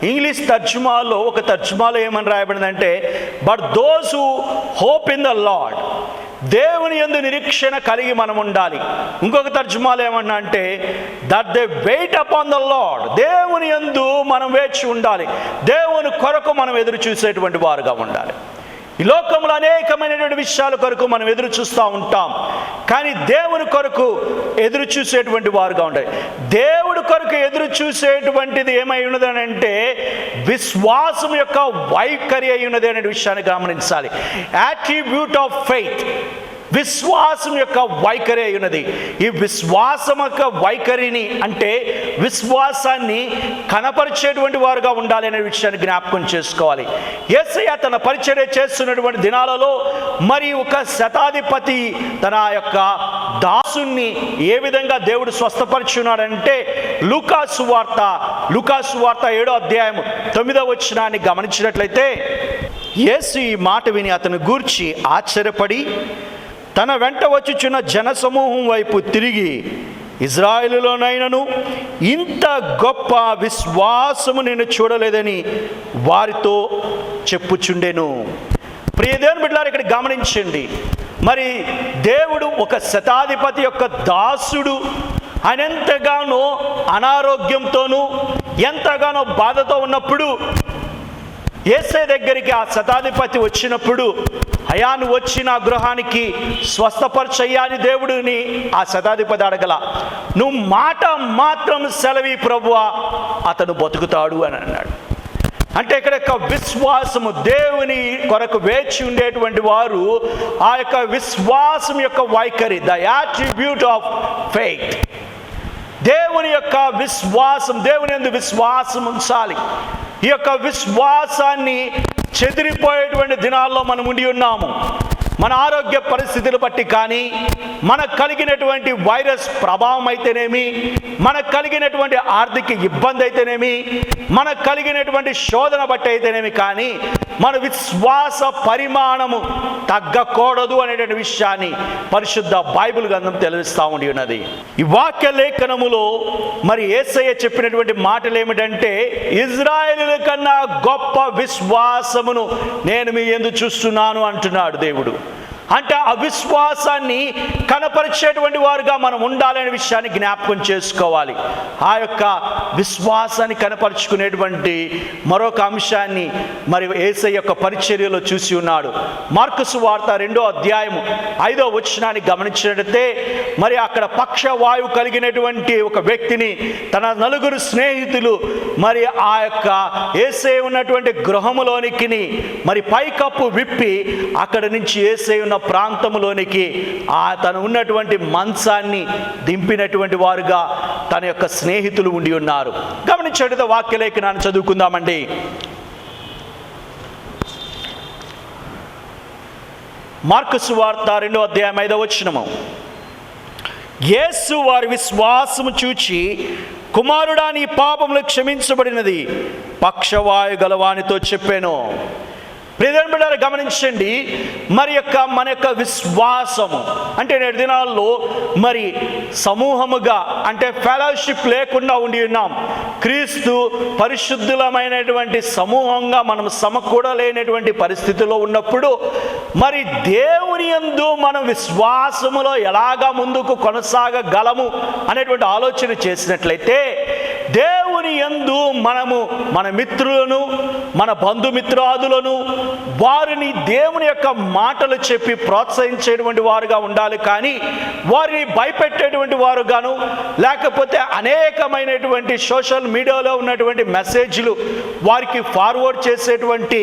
ఇంగ్లీష్ తర్జుమాలో ఒక తర్జుమాలో ఏమని రాయబడిందంటే, but those who hope in the Lord, దేవుని యందు నిరీక్షణ కలిగి మనం ఉండాలి. ఇంకొక తర్జుమాలో ఏమన్నా అంటే, that they wait upon the Lord, దేవుని యందు మనం వేచి ఉండాలి. దేవుని కొరకు మనం ఎదురు చూసేటువంటి వారుగా ఉండాలి. ఈ లోకంలో అనేకమైనటువంటి విషయాల కొరకు మనం ఎదురు చూస్తూ ఉంటాం, కానీ దేవుని కొరకు ఎదురు చూసేటువంటి వారుగా ఉంటాయి. దేవుడి కొరకు ఎదురు చూసేటువంటిది ఏమై ఉన్నది అని అంటే, విశ్వాసం యొక్క వైఖరి అయి ఉన్నది అనే విషయాన్ని గమనించాలి. యాట్రిబ్యూట్ ఆఫ్ ఫెయిత్, విశ్వాసం యొక్క వైఖరి అయి ఉన్నది. ఈ విశ్వాసం యొక్క వైఖరిని అంటే విశ్వాసాన్ని కనపరిచేటువంటి వారుగా ఉండాలి అనే విషయాన్ని జ్ఞాపకం చేసుకోవాలి. యేసయ్య తన పరిచర్య చేస్తున్నటువంటి దినాలలో మరి ఒక శతాధిపతి తన యొక్క దాసుని ఏ విధంగా దేవుడు స్వస్థపరుచున్నాడంటే, లూకాసు వార్త 7వ అధ్యాయం 9వ వచనాన్ని గమనించినట్లయితే, యేసు ఈ మాట విని అతను గూర్చి ఆశ్చర్యపడి తన వెంట వచ్చుచున్న జనసమూహం వైపు తిరిగి, ఇజ్రాయేలులోనైనను ఇంత గొప్ప విశ్వాసము నేను చూడలేదని వారితో చెప్పుచుండెను. ప్రియ దేవుని బిడ్డలారా, ఇక్కడ గమనించండి, మరి దేవుడు ఒక శతాధిపతి యొక్క దాసుడు, ఆయన ఎంతగానో అనారోగ్యంతోనూ ఎంతగానో బాధతో ఉన్నప్పుడు యేసయ్య దగ్గరికి ఆ శతాధిపతి వచ్చినప్పుడు, అయా నువ్వు వచ్చి నా గృహానికి స్వస్థపరచయ్యా అని దేవుడిని ఆ శతాధిపతి అడగల. నువ్వు మాట మాత్రం సెలవి ప్రభువా, అతను బతుకుతాడు అని అన్నాడు. అంటే ఇక్కడ యొక్క విశ్వాసము, దేవుని కొరకు వేచి ఉండేటువంటి వారు ఆ యొక్క విశ్వాసం యొక్క వైఖరి, ద యాట్రిబ్యూట్ ఆఫ్ ఫెయిత్, దేవుని యొక్క విశ్వాసం, దేవుని యందు విశ్వాసం ఉంచాలి. ఈ యొక్క విశ్వాసాన్ని చెదిరిపోయేటువంటి దినాల్లో మనం ఉండి ఉన్నాము. మన ఆరోగ్య పరిస్థితులు బట్టి కానీ, మనకు కలిగినటువంటి వైరస్ ప్రభావం అయితేనేమి, మనకు కలిగినటువంటి ఆర్థిక ఇబ్బంది అయితేనేమి, మనకు కలిగినటువంటి శోధన బట్టి అయితేనేమి, కానీ మన విశ్వాస పరిమాణము తగ్గకూడదు అనేటువంటి విషయాన్ని పరిశుద్ధ బైబిల్ గ్రంథం తెలుస్తూ ఉండి ఉన్నది. ఈ వాక్య లేఖనములో మరి యేసయ్య చెప్పినటువంటి మాటలు ఏమిటంటే, ఇజ్రాయేలుల కన్నా గొప్ప విశ్వాసమును నేను మీ యందు చూస్తున్నాను అంటున్నాడు దేవుడు. అంటే ఆ విశ్వాసాన్ని కనపరిచేటువంటి వారుగా మనం ఉండాలనే విషయాన్ని జ్ఞాపకం చేసుకోవాలి. ఆ యొక్క విశ్వాసాన్ని కనపరుచుకునేటువంటి మరొక అంశాన్ని మరి యేసయ్య యొక్క పరిచర్యలో చూసి ఉన్నాడు. మార్కు సువార్త 2వ అధ్యాయము 5వ వచనాన్ని గమనించినట్లయితే, మరి అక్కడ పక్షవాయువు కలిగినటువంటి ఒక వ్యక్తిని తన 4 స్నేహితులు మరి ఆ యొక్క యేసయ్య ఉన్నటువంటి గృహములోనికి మరి పైకప్పు విప్పి అక్కడ నుంచి యేసయ్య ఉన్న ప్రాంతంలోనికి తను ఉన్నటువంటి మంచాన్ని దింపినటువంటి వారుగా తన యొక్క స్నేహితులు ఉండి ఉన్నారు. గమనించే వాక్యలేఖనాన్ని చదువుకుందామండి. మార్కు సువార్త 2వ అధ్యాయం 5వ వచనము. యేసు వారి విశ్వాసము చూచి, కుమారుడా నీ పాపములు క్షమించబడినది, పక్షవాయు గలవానితో చెప్పాను. ప్రియమైన గమనించండి, మన యొక్క విశ్వాసము అంటే నేటి దినాల్లో మరి సమూహముగా అంటే ఫెలోషిప్ లేకుండా ఉండి ఉన్నాం. క్రీస్తు పరిశుద్ధులమైనటువంటి సమూహంగా మనం సమకూడలేనటువంటి పరిస్థితిలో ఉన్నప్పుడు మరి దేవుని యందు మనం విశ్వాసములో ఎలాగా ముందుకు కొనసాగగలము అనేటువంటి ఆలోచన చేసినట్లయితే, దేవుని యందు మనము మన మిత్రులను, మన బంధుమిత్రాదులను, వారిని దేవుని యొక్క మాటలు చెప్పి ప్రోత్సహించేటువంటి వారుగా ఉండాలి. కానీ వారిని భయపెట్టేటువంటి వారుగాను, లేకపోతే అనేకమైనటువంటి సోషల్ మీడియాలో ఉన్నటువంటి మెసేజ్లు వారికి ఫార్వర్డ్ చేసేటువంటి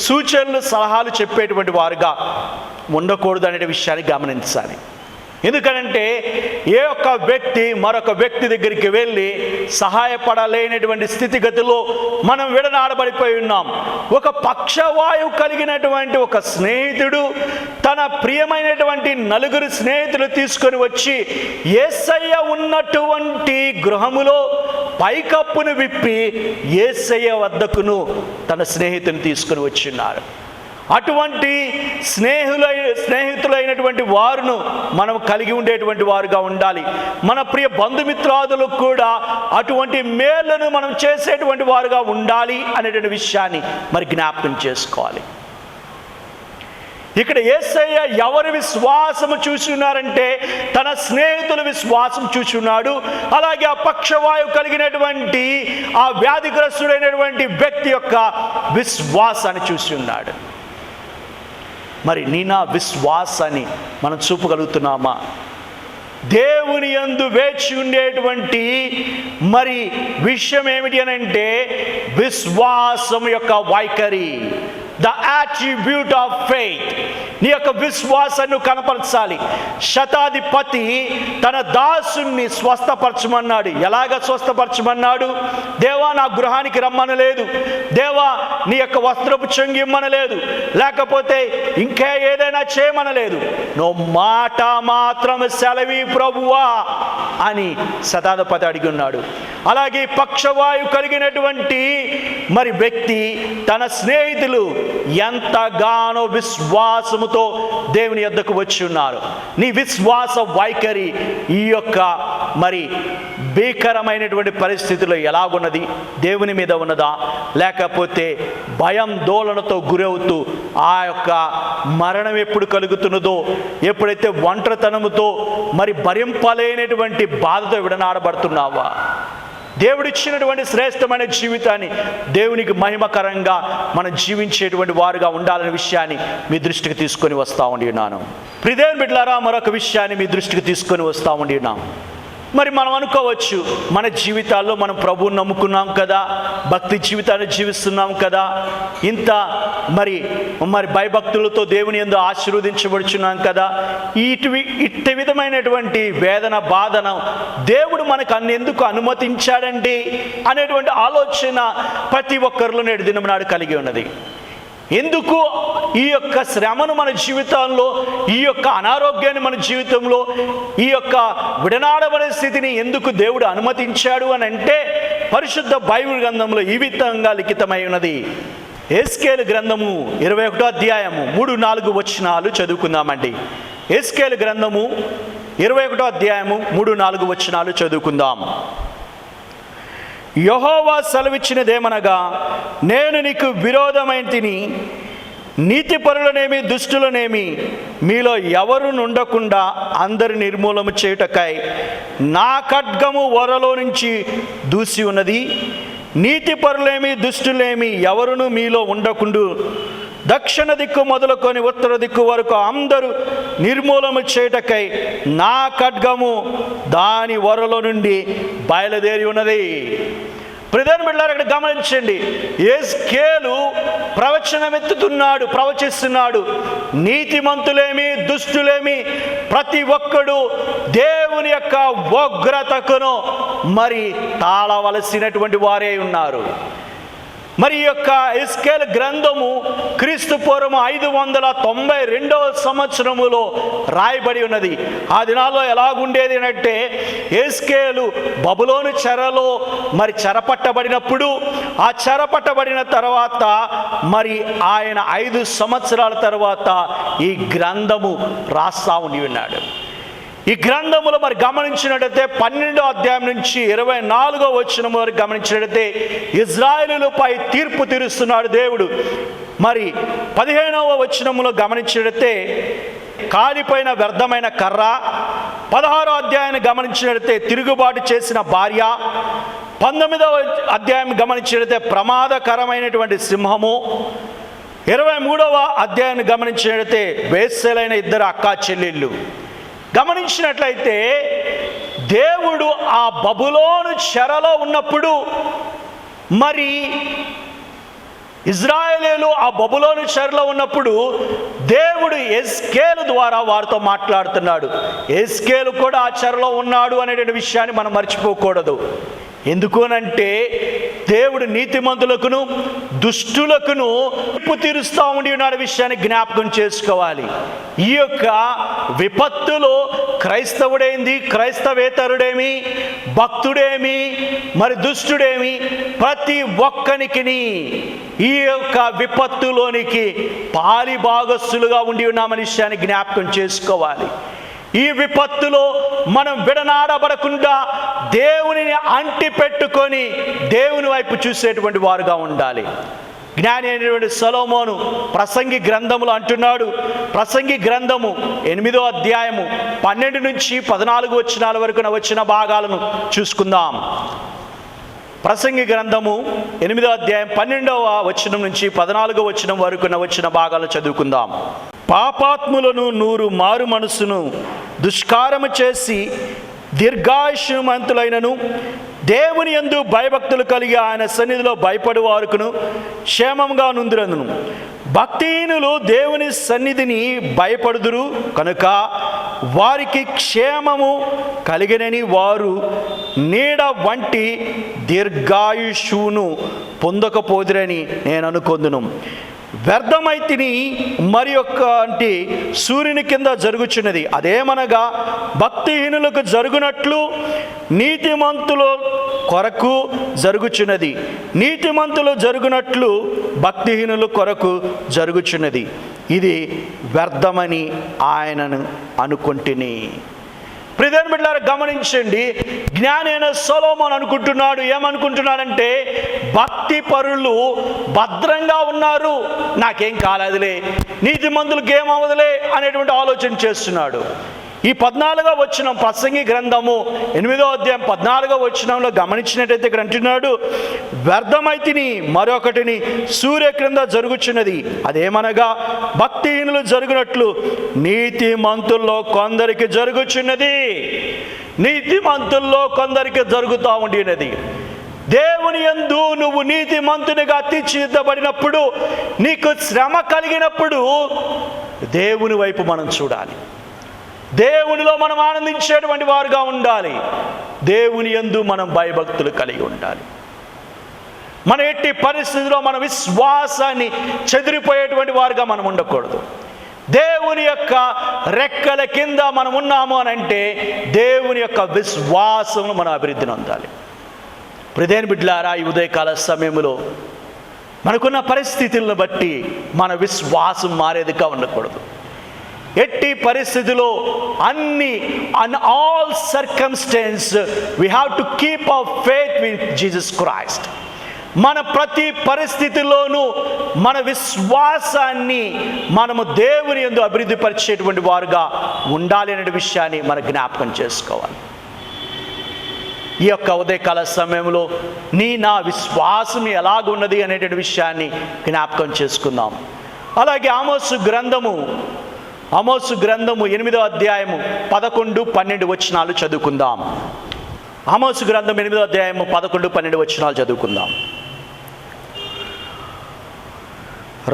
సూచనలు, సలహాలు చెప్పేటువంటి వారుగా ఉండకూడదు అనే విషయాన్ని గమనించాలి. ఎందుకనంటే ఏ ఒక్క వ్యక్తి మరొక వ్యక్తి దగ్గరికి వెళ్ళి సహాయపడలేనటువంటి స్థితిగతిలో మనం విడనాడబడిపోయి ఉన్నాం. ఒక పక్షవాయువు కలిగినటువంటి ఒక స్నేహితుడు తన ప్రియమైనటువంటి 4 స్నేహితులు తీసుకొని వచ్చి యేసయ్య ఉన్నటువంటి గృహములో పైకప్పును విప్పి యేసయ్య వద్దకును తన స్నేహితుని తీసుకొని వచ్చిన్నారు. అటువంటి స్నేహితులైనటువంటి వారును మనం కలిగి ఉండేటువంటి వారుగా ఉండాలి. మన ప్రియ బంధుమిత్రాదులకు కూడా అటువంటి మేలును మనం చేసేటువంటి వారుగా ఉండాలి అనేటువంటి విషయాన్ని మరి జ్ఞాపకం చేసుకోవాలి. ఇక్కడ యేసయ్య ఎవరి విశ్వాసము చూసి ఉన్నారంటే తన స్నేహితుల విశ్వాసం చూసి ఉన్నాడు. అలాగే ఆ పక్షవాయువు కలిగినటువంటి ఆ వ్యాధిగ్రస్తుడైనటువంటి వ్యక్తి యొక్క విశ్వాసాన్ని చూసి ఉన్నాడు. మరి నా విశ్వాసాన్ని మనం చూపగలుగుతున్నామా? దేవుని యందు వేచి ఉండేటువంటి మరి విషయం ఏమిటి అని అంటే విశ్వాసం యొక్క వైఖరి, ద యాట్రిబ్యూట్ ఆఫ్ ఫెయిత్. నీ యొక్క విశ్వాసాన్ని కనపరచాలి. శతాధిపతి తన దాసుని స్వస్థపరచమన్నాడు. ఎలాగ స్వస్థపరచమన్నాడు? దేవా నా గృహానికి రమ్మనలేదు, దేవా నీ యొక్క వస్త్రపు చెంగి ఇమ్మనలేదు, లేకపోతే ఇంకా ఏదైనా చేయమనలేదు, నువ్వు మాట మాత్రం సెలవి ప్రభువా అని శతాధిపతి అడిగి ఉన్నాడు. అలాగే పక్షవాయువు కలిగినటువంటి మరి వ్యక్తి తన స్నేహితులు ఎంతగానో విశ్వాసముతో దేవుని యొద్దకు వచ్చి ఉన్నారు. నీ విశ్వాస వైఖరి ఈ యొక్క మరి భీకరమైనటువంటి పరిస్థితుల్లో ఎలాగున్నది? దేవుని మీద ఉన్నదా, లేకపోతే భయం దోలనతో గురవుతూ ఆ యొక్క మరణం ఎప్పుడు కలుగుతున్నదో, ఎప్పుడైతే ఒంటరితనముతో మరి భరింపలేనటువంటి బాధతో విడనాడబడుతున్నావా? దేవుడిచ్చినటువంటి శ్రేష్టమైన జీవితాన్ని దేవునికి మహిమకరంగా మనం జీవించేటువంటి వారుగా ఉండాలనే విషయాన్ని మీ దృష్టికి తీసుకొని వస్తూ ఉండి ఉన్నాను. ప్రియదేవుని బిడ్డలారా, మరొక విషయాన్ని మీ దృష్టికి తీసుకొని వస్తూ ఉండి ఉన్నాం. మరి మనం అనుకోవచ్చు, మన జీవితాల్లో మనం ప్రభువుని నమ్ముకున్నాం కదా, భక్తి జీవితాన్ని జీవిస్తున్నాం కదా, ఇంత మరి భయభక్తులతో దేవుని యందు ఆశీర్వదించబడుచున్నాం కదా, ఇట్టి విధమైనటువంటి వేదన బాధను దేవుడు మనకు ఎందుకు అనుమతించాడండి అనేటువంటి ఆలోచన ప్రతి ఒక్కరిలో నేటి దినం నాడు కలిగి ఉన్నది. ఎందుకు ఈ యొక్క శ్రమను మన జీవితంలో, ఈ యొక్క అనారోగ్యాన్ని మన జీవితంలో, ఈ యొక్క విడనాడబడే స్థితిని ఎందుకు దేవుడు అనుమతించాడు అని అంటే, పరిశుద్ధ బైబిల్ గ్రంథంలో ఈ విధంగా లిఖితమై ఉన్నది. ఎస్కేలు గ్రంథము 21వ అధ్యాయము 3-4 వచనాలు చదువుకుందామండి. ఎస్కేలు గ్రంథము 21వ అధ్యాయము 3-4 వచనాలు చదువుకుందాం. యెహోవా సెలవిచ్చినదేమనగా, నేను నీకు విరోధమైన తిని, నీతిపరులనేమి దుష్టులనేమి మీలో ఎవరు నుండకుండా అందరి నిర్మూలము చేయుటకై నా ఖడ్గము వరలో నుంచి దూసి ఉన్నది. నీతిపరులేమి దుష్టులేమి ఎవరును మీలో ఉండకుండు, దక్షిణ దిక్కు మొదలుకొని ఉత్తర దిక్కు వరకు అందరూ నిర్మూలము చేయుటకై నా ఖడ్గము దాని వరలో నుండి బయలుదేరి ఉన్నది. ప్రియమైన బిడ్డలారా, ఇక్కడ గమనించండి, యెహెజ్కేలు ప్రవచిస్తున్నాడు. నీతిమంతులేమి దుష్టులేమి ప్రతి ఒక్కడు దేవుని యొక్క ఉగ్రతకును మరి తాళవలసినటువంటి వారే ఉన్నారు. మరి ఈ యొక్క యెహెజ్కేలు గ్రంథము క్రీస్తు పూర్వం 592వ సంవత్సరములో రాయబడి ఉన్నది. ఆ దినాల్లో ఎలాగుండేది అంటే, యెహెజ్కేలు బబులోను చెరలో మరి చెరపట్టబడినప్పుడు, ఆ చెరపట్టబడిన తర్వాత మరి ఆయన 5 సంవత్సరాల తర్వాత ఈ గ్రంథము రాస్తా ఉండి ఉన్నాడు. ఈ గ్రంథములో మరి గమనించినట్లయితే 12వ అధ్యాయం నుంచి 24వ వచనం వరకు గమనించినట్లయితే ఇజ్రాయేలులపై తీర్పు తీరుస్తున్నాడు దేవుడు. మరి 15వ వచనములో గమనించినట్లయితే కాలిపోయిన వ్యర్థమైన కర్ర, 16వ అధ్యాయాన్ని గమనించినట్లయితే తిరుగుబాటు చేసిన భార్య, 19వ అధ్యాయం గమనించినట్లయితే ప్రమాదకరమైనటువంటి సింహము, 23వ అధ్యాయాన్ని గమనించినట్లయితే వేశ్యలైన 2 అక్కా చెల్లెళ్ళు. గమనించినట్లయితే దేవుడు ఆ బబులోను చెరలో ఉన్నప్పుడు మరి ఇజ్రాయేలీలు ఆ బబులోను చెరలో ఉన్నప్పుడు దేవుడు యెహెజ్కేలు ద్వారా వారితో మాట్లాడుతున్నాడు. యెహెజ్కేలు కూడా ఆ చెరలో ఉన్నాడు అనేటువంటి విషయాన్ని మనం మర్చిపోకూడదు. ఎందుకునంటే దేవుడు నీతిమంతులకును దుష్టులకును తీర్పు తీరుస్తూ ఉండి ఉన్న విషయాన్ని జ్ఞాపకం చేసుకోవాలి. ఈ యొక్క విపత్తులో క్రైస్తవుడేంది, క్రైస్తవేతరుడేమి, భక్తుడేమి, మరి దుష్టుడేమి, ప్రతి ఒక్కనికి ఈ యొక్క విపత్తులోనికి పాలి భాగస్తులుగా ఉండి ఉన్న విషయాన్ని జ్ఞాపకం చేసుకోవాలి. ఈ విపత్తులో మనం విడనాడబడకుండా దేవునిని అంటి పెట్టుకొని దేవుని వైపు చూసేటువంటి వారుగా ఉండాలి. జ్ఞాని అయినటువంటి సొలొమోను ప్రసంగి గ్రంథములు అంటున్నాడు. ప్రసంగి గ్రంథము 8వ అధ్యాయము 12 నుంచి 14 వచనాల వరకు వచ్చిన భాగాలను చూసుకుందాం. ప్రసంగి గ్రంథము 8వ అధ్యాయం 12వ వచనం నుంచి 14వ వచనం వరకు వచ్చిన భాగాలు చదువుకుందాం. పాపాత్ములను 100 మారు మనసును దుష్కారము చేసి దీర్ఘాయుష్మంతులైనను దేవుని యందు భయభక్తులు కలిగి ఆయన సన్నిధిలో భయపడు వారుకును క్షేమంగా నుందురందును. భక్తిహీనులు దేవుని సన్నిధిని భయపడుదురు కనుక వారికి క్షేమము కలిగినని వారు నీడ వంటి దీర్ఘాయుష్ను పొందకపోదురని నేను అనుకొందును. వ్యర్థమైతిని మరి యొక్క అంటే సూర్యుని కింద జరుగుచున్నది. అదేమనగా భక్తిహీనులకు జరుగునట్లు నీతిమంతుల కొరకు జరుగుచున్నది, నీతిమంతులు జరుగునట్లు భక్తిహీనుల కొరకు జరుగుచున్నది. ఇది వ్యర్థమని ఆయనను అనుకొంటిని. ప్రియమైన బిడ్డలారా గమనించండి, జ్ఞాని అయిన సొలొమోను అనుకుంటున్నాడు, ఏమనుకుంటున్నాడంటే భక్తి పరులు భద్రంగా ఉన్నారు, నాకేం కాలేదులే, నీతిమంతులకు ఏమవదులే అనేటువంటి ఆలోచన చేస్తున్నాడు. ఈ 14వ వచనం ప్రసంగి గ్రంథము 8వ అధ్యాయం 14వ వచనంలో గమనించినట్టయితే ఇక్కడ అంటున్నాడు, వ్యర్థమైతిని మరొకటిని సూర్య క్రింద జరుగుచున్నది, అదేమనగా భక్తిహీనులు జరుగునట్లు నీతిమంతుల్లో కొందరికి జరుగుచున్నది. నీతిమంతుల్లో కొందరికి జరుగుతూ ఉండినది. దేవుని యందు నువ్వు నీతిమంతునిగా తీర్చిదిద్దబడినప్పుడు, నీకు శ్రమ కలిగినప్పుడు దేవుని వైపు మనం చూడాలి. దేవునిలో మనం ఆనందించేటువంటి వారుగా ఉండాలి. దేవుని యందు మనం భయభక్తులు కలిగి ఉండాలి. మన ఎట్టి పరిస్థితిలో మన విశ్వాసాన్ని చెదిరిపోయేటువంటి వారుగా మనం ఉండకూడదు. దేవుని యొక్క రెక్కల కింద మనం ఉన్నాము అని అంటే దేవుని యొక్క విశ్వాసమును మనం అభివృద్ధిని పొందాలి. ప్రియమైన బిడ్డలారా, ఈ ఉదయకాల సమయంలో మనకున్న పరిస్థితులను బట్టి మన విశ్వాసం మారేదిగా ఉండకూడదు. ఎట్టి పరిస్థితిలో in all circumstances we have to keep our faith with Jesus Christ. మన ప్రతి పరిస్థితిలోనూ మన విశ్వాసాన్ని మనము దేవుని యందు అభివృద్ధి పరిచేటువంటి వారుగా ఉండాలి అనే విషయాన్ని మనం జ్ఞాపకం చేసుకోవాలి. ఈ యొక్క ఉదయకాల సమయంలో నా విశ్వాసం ఎలాగున్నది అనేటువంటి విషయాన్ని జ్ఞాపకం చేసుకుందాం. అలాగే ఆమోసు గ్రంథము 8వ అధ్యాయము 11, 12 వచనాలు చదువుకుందాం. ఆమోసు గ్రంథం 8వ అధ్యాయము 11, 12 వచనాలు చదువుకుందాం.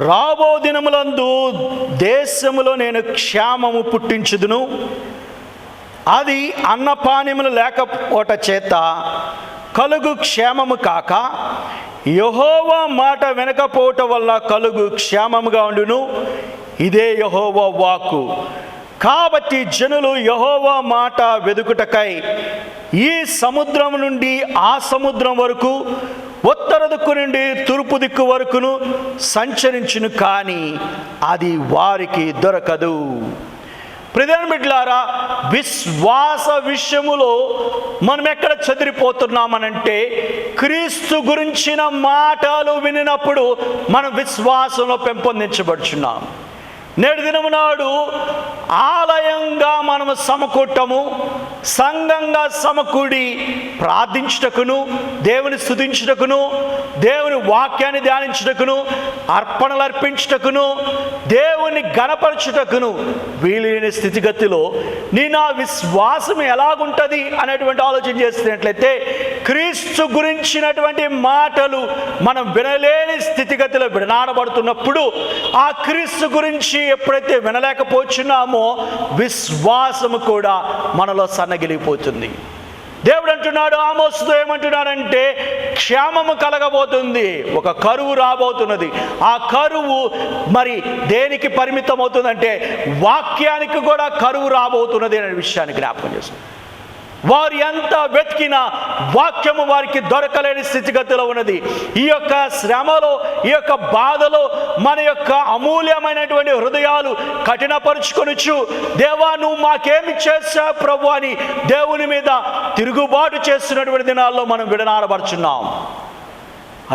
రాబో దినములందు దేశములో నేను క్షేమము పుట్టించుదును, అది అన్నపానములు లేకపోట చేత కలుగు క్షేమము కాక యెహోవా మాట వినకపోవటం వల్ల కలుగు క్షేమముగా ఉండును, ఇదే యెహోవా వాక్కు. కాబట్టి జనులు యెహోవా మాట వెదుకుటకై ఈ సముద్రం నుండి ఆ సముద్రం వరకు, ఉత్తర దిక్కు నుండి తూర్పు దిక్కు వరకును సంచరించును, కానీ అది వారికి దొరకదు. ప్రియమైన బిడ్డలారా, విశ్వాస విషయములో మనం ఎక్కడ చెదిరిపోతున్నామనంటే, క్రీస్తు గురించిన మాటలు వినినప్పుడు మనం విశ్వాసంలో పెంపొందించబడుచున్నాం. నేటి దినము నాడు ఆలయంగా మనము సమకూటము, సంఘంగా సమకూడి ప్రార్థించుటకును, దేవుని స్తుతించుటకును, దేవుని వాక్యాన్ని ధ్యానించుటకును, అర్పణలు అర్పించుటకును, దేవుని గణపరచుటకును వీలైన స్థితిగతిలో నా విశ్వాసం ఎలాగుంటుంది అనేటువంటి ఆలోచన చేస్తున్నట్లయితే, క్రీస్తు గురించినటువంటి మాటలు మనం వినలేని స్థితిగతిలో విడనాడబడుతున్నప్పుడు, ఆ క్రీస్తు గురించి ఎప్పుడైతే వినలేకపోతున్నామో విశ్వాసము కూడా మనలో సన్నగిలిపోతుంది. దేవుడు అంటున్నాడు, ఆమోసుతో ఏమంటున్నాడంటే, క్షేమము కలగబోతుంది, ఒక కరువు రాబోతున్నది. ఆ కరువు మరి దేనికి పరిమితం అవుతుందంటే వాక్యానికి కూడా కరువు రాబోతున్నది అనే విషయాన్ని జ్ఞాపకం చేస్తుంది. వారు ఎంత వెతికినా వాక్యము వారికి దొరకలేని స్థితిగతిలో ఉన్నది. ఈ యొక్క శ్రమలో, ఈ యొక్క బాధలో మన యొక్క అమూల్యమైనటువంటి హృదయాలు కఠినపరుచుకొనుచు, దేవా నువ్వు మాకేమి చేశావు ప్రభు అని దేవుని మీద తిరుగుబాటు చేస్తున్నటువంటి దినాల్లో మనం విడనాడబడుచున్నాం.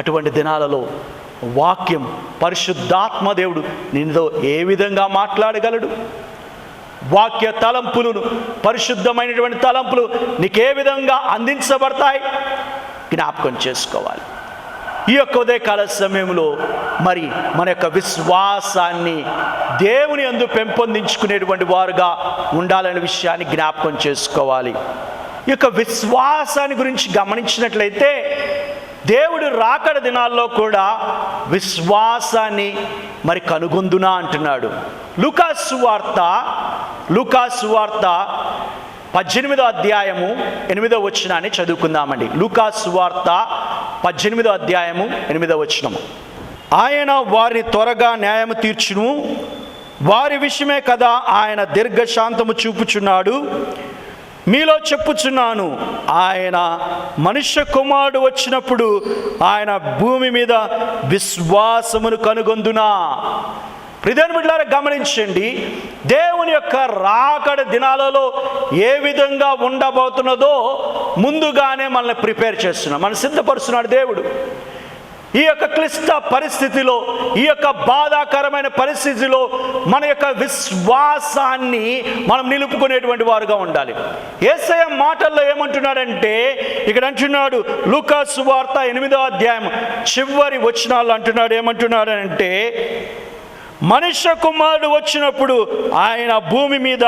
అటువంటి దినాలలో వాక్యం, పరిశుద్ధాత్మ దేవుడు నిన్నుతో ఏ విధంగా మాట్లాడగలడు? వాక్య తలంపులను, పరిశుద్ధమైనటువంటి తలంపులు నీకే విధంగా అందించబడతాయి జ్ఞాపకం చేసుకోవాలి. ఈ యొక్క ఉదయకాల సమయంలో మరి మన యొక్క విశ్వాసాన్ని దేవుని యందు పెంపొందించుకునేటువంటి వారుగా ఉండాలనే విషయాన్ని జ్ఞాపకం చేసుకోవాలి. ఈ యొక్క విశ్వాసాన్ని గురించి గమనించినట్లయితే, దేవుడు రాకడ దినాల్లో కూడా విశ్వాసాన్ని మరి కనుగొందునా అంటున్నాడు. లూకాసు వార్త 18వ అధ్యాయము 8వ వచనాన్ని చదువుకుందామండి. లూకాసు వార్త 18వ అధ్యాయము 8వ వచనము. ఆయన వారిని త్వరగా న్యాయము తీర్చును, వారి విషయమే కదా ఆయన దీర్ఘశాంతము చూపుచున్నాడు. మీలో చెప్పుచున్నాను, ఆయన మనుష్య కుమారుడు వచ్చినప్పుడు ఆయన భూమి మీద విశ్వాసమును కనుగొందునా. ప్రియమైన బిడ్డలారా గమనించండి, దేవుని యొక్క రాకడ దినాలలో ఏ విధంగా ఉండబోతున్నదో ముందుగానే మనల్ని ప్రిపేర్ చేస్తున్నాడు, మనల్ని సిద్ధపరుస్తున్నాడు దేవుడు. ఈ యొక్క క్లిష్ట పరిస్థితిలో, ఈ యొక్క బాధాకరమైన పరిస్థితిలో మన యొక్క విశ్వాసాన్ని మనం నిలుపుకునేటువంటి వారుగా ఉండాలి. యేసయ్య మాటల్లో ఏమంటున్నాడంటే, ఇక్కడ అంటున్నాడు లూకా సువార్త 8వ అధ్యాయం చివరి వచనాల్లో అంటున్నాడు, ఏమంటున్నాడంటే, మనుష్య కుమారుడు వచ్చినప్పుడు ఆయన భూమి మీద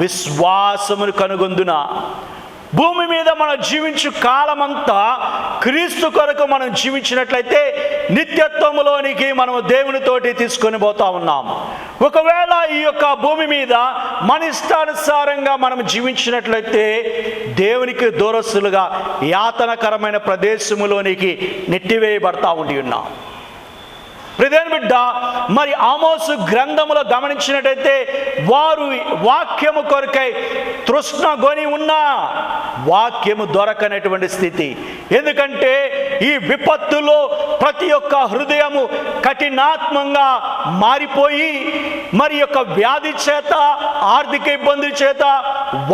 విశ్వాసమును కనుగొందున. భూమి మీద మనం జీవించు కాలమంతా క్రీస్తు కొరకు మనం జీవించినట్లయితే నిత్యత్వములోనికి మనం దేవునితోటి తీసుకొని పోతా ఉన్నాం. ఒకవేళ ఈ యొక్క భూమి మీద మన ఇష్టానుసారంగా మనం జీవించినట్లయితే దేవునికి దూరస్తులుగా యాతనకరమైన ప్రదేశములోనికి నెట్టివేయబడతా ఉండి ఉన్నాం. ప్రియమైన బిడ్డ, మరి ఆమోసు గ్రంథములో గమనించినట్టయితే వారు వాక్యము కొరకై తృష్ణగొని ఉన్నా వాక్యము దొరకనటువంటి స్థితి. ఎందుకంటే ఈ విపత్తులో ప్రతి ఒక్క హృదయము కఠినాత్మంగా మారిపోయి, మరి యొక్క వ్యాధి చేత, ఆర్థిక ఇబ్బందుల చేత,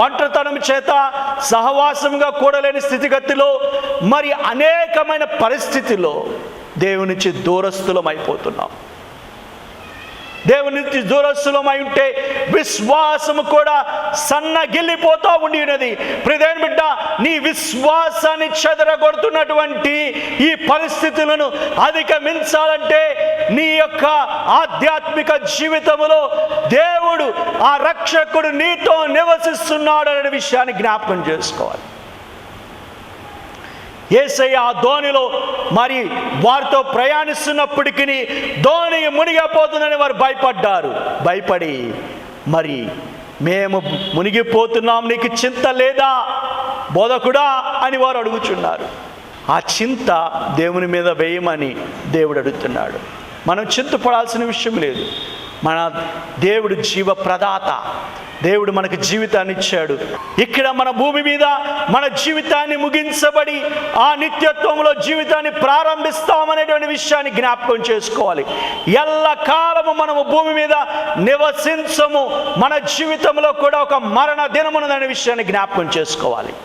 ఒంటరితనం చేత, సహవాసంగా కూడలేని స్థితిగతిలో, మరి అనేకమైన పరిస్థితిలో దేవుని నుంచి దూరస్థులం అయిపోతున్నాం. దేవుని నుంచి దూరస్థులమై ఉంటే విశ్వాసము కూడా సన్నగిల్లిపోతూ ఉండినది. ప్రియమైన బిడ్డ, నీ విశ్వాసాన్ని చెదరగొడుతున్నటువంటి ఈ పరిస్థితులను అధిగమించాలంటే నీ యొక్క ఆధ్యాత్మిక జీవితంలో దేవుడు, ఆ రక్షకుడు నీతో నివసిస్తున్నాడు అనే విషయాన్ని జ్ఞాపకం చేసుకోవాలి. యేసయ్య ఆ ధోనిలో మరి వారితో ప్రయాణిస్తున్నప్పటికీ ధోని మునిగిపోతుందని వారు భయపడ్డారు. భయపడి మరి మేము మునిగిపోతున్నాం, నీకు చింత లేదా బోధకుడా అని వారు అడుగుచున్నారు. ఆ చింత దేవుని మీద వేయమని దేవుడు అడుగుతున్నాడు. మనం చింతపడాల్సిన విషయం లేదు. మన దేవుడు జీవ ప్రదాత, దేవుడు మనకు జీవితాన్ని ఇచ్చాడు. ఇక్కడ మన భూమి మీద మన జీవితాన్ని ముగించబడి ఆ నిత్యత్వంలో జీవితాన్ని ప్రారంభిస్తామనేటువంటి విషయాన్ని జ్ఞాపకం చేసుకోవాలి. ఎల్లకాలము మనము భూమి మీద నివసించము, మన జీవితంలో కూడా ఒక మరణ దినమునదనే విషయాన్ని జ్ఞాపకం చేసుకోవాలి.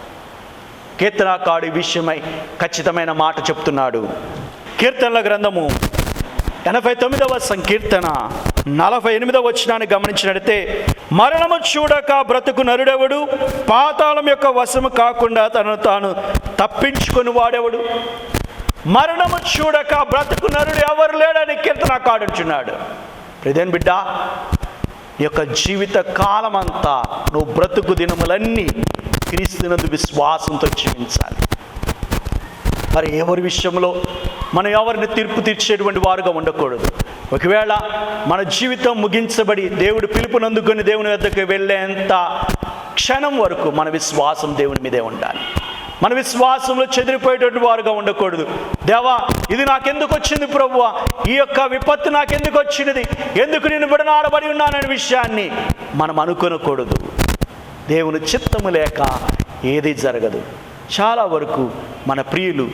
కీర్తనకారుడి విషయమై ఖచ్చితమైన మాట చెప్తున్నాడు. కీర్తనల గ్రంథము 89వ సంకీర్తన 48వ వచనాన్ని గమనించినట్లయితే, మరణము చూడక బ్రతుకు నరుడెవడు, పాతాళం యొక్క వశము కాకుండా తనను తాను తప్పించుకొని వాడెవడు. మరణము చూడక బ్రతుకు నరుడు ఎవరు లేడని కీర్తనకారుడు అంటున్నాడు. ప్రియమైన బిడ్డ, ఈ యొక్క జీవిత కాలమంతా నువ్వు బ్రతుకు దినములన్నీ క్రీస్తునందు విశ్వాసంతో జీవించాలి. మరి ఎవరి విషయంలో మనం ఎవరిని తీర్పు తీర్చేటువంటి వారుగా ఉండకూడదు. ఒకవేళ మన జీవితం ముగించబడి దేవుడు పిలుపునందుకొని దేవుని వద్దకు వెళ్ళేంత క్షణం వరకు మన విశ్వాసం దేవుని మీదే ఉండాలి. మన విశ్వాసంలో చెదిరిపోయేటువంటి వారుగా ఉండకూడదు. దేవా, ఇది నాకెందుకు వచ్చింది ప్రభువా, ఈ యొక్క విపత్తు నాకెందుకు వచ్చినది, ఎందుకు నేను విడనాడబడి ఉన్నాననే విషయాన్ని మనం అనుకోనకూడదు. దేవుని చిత్తము లేక ఏది జరగదు. చాలా వరకు మన ప్రియులు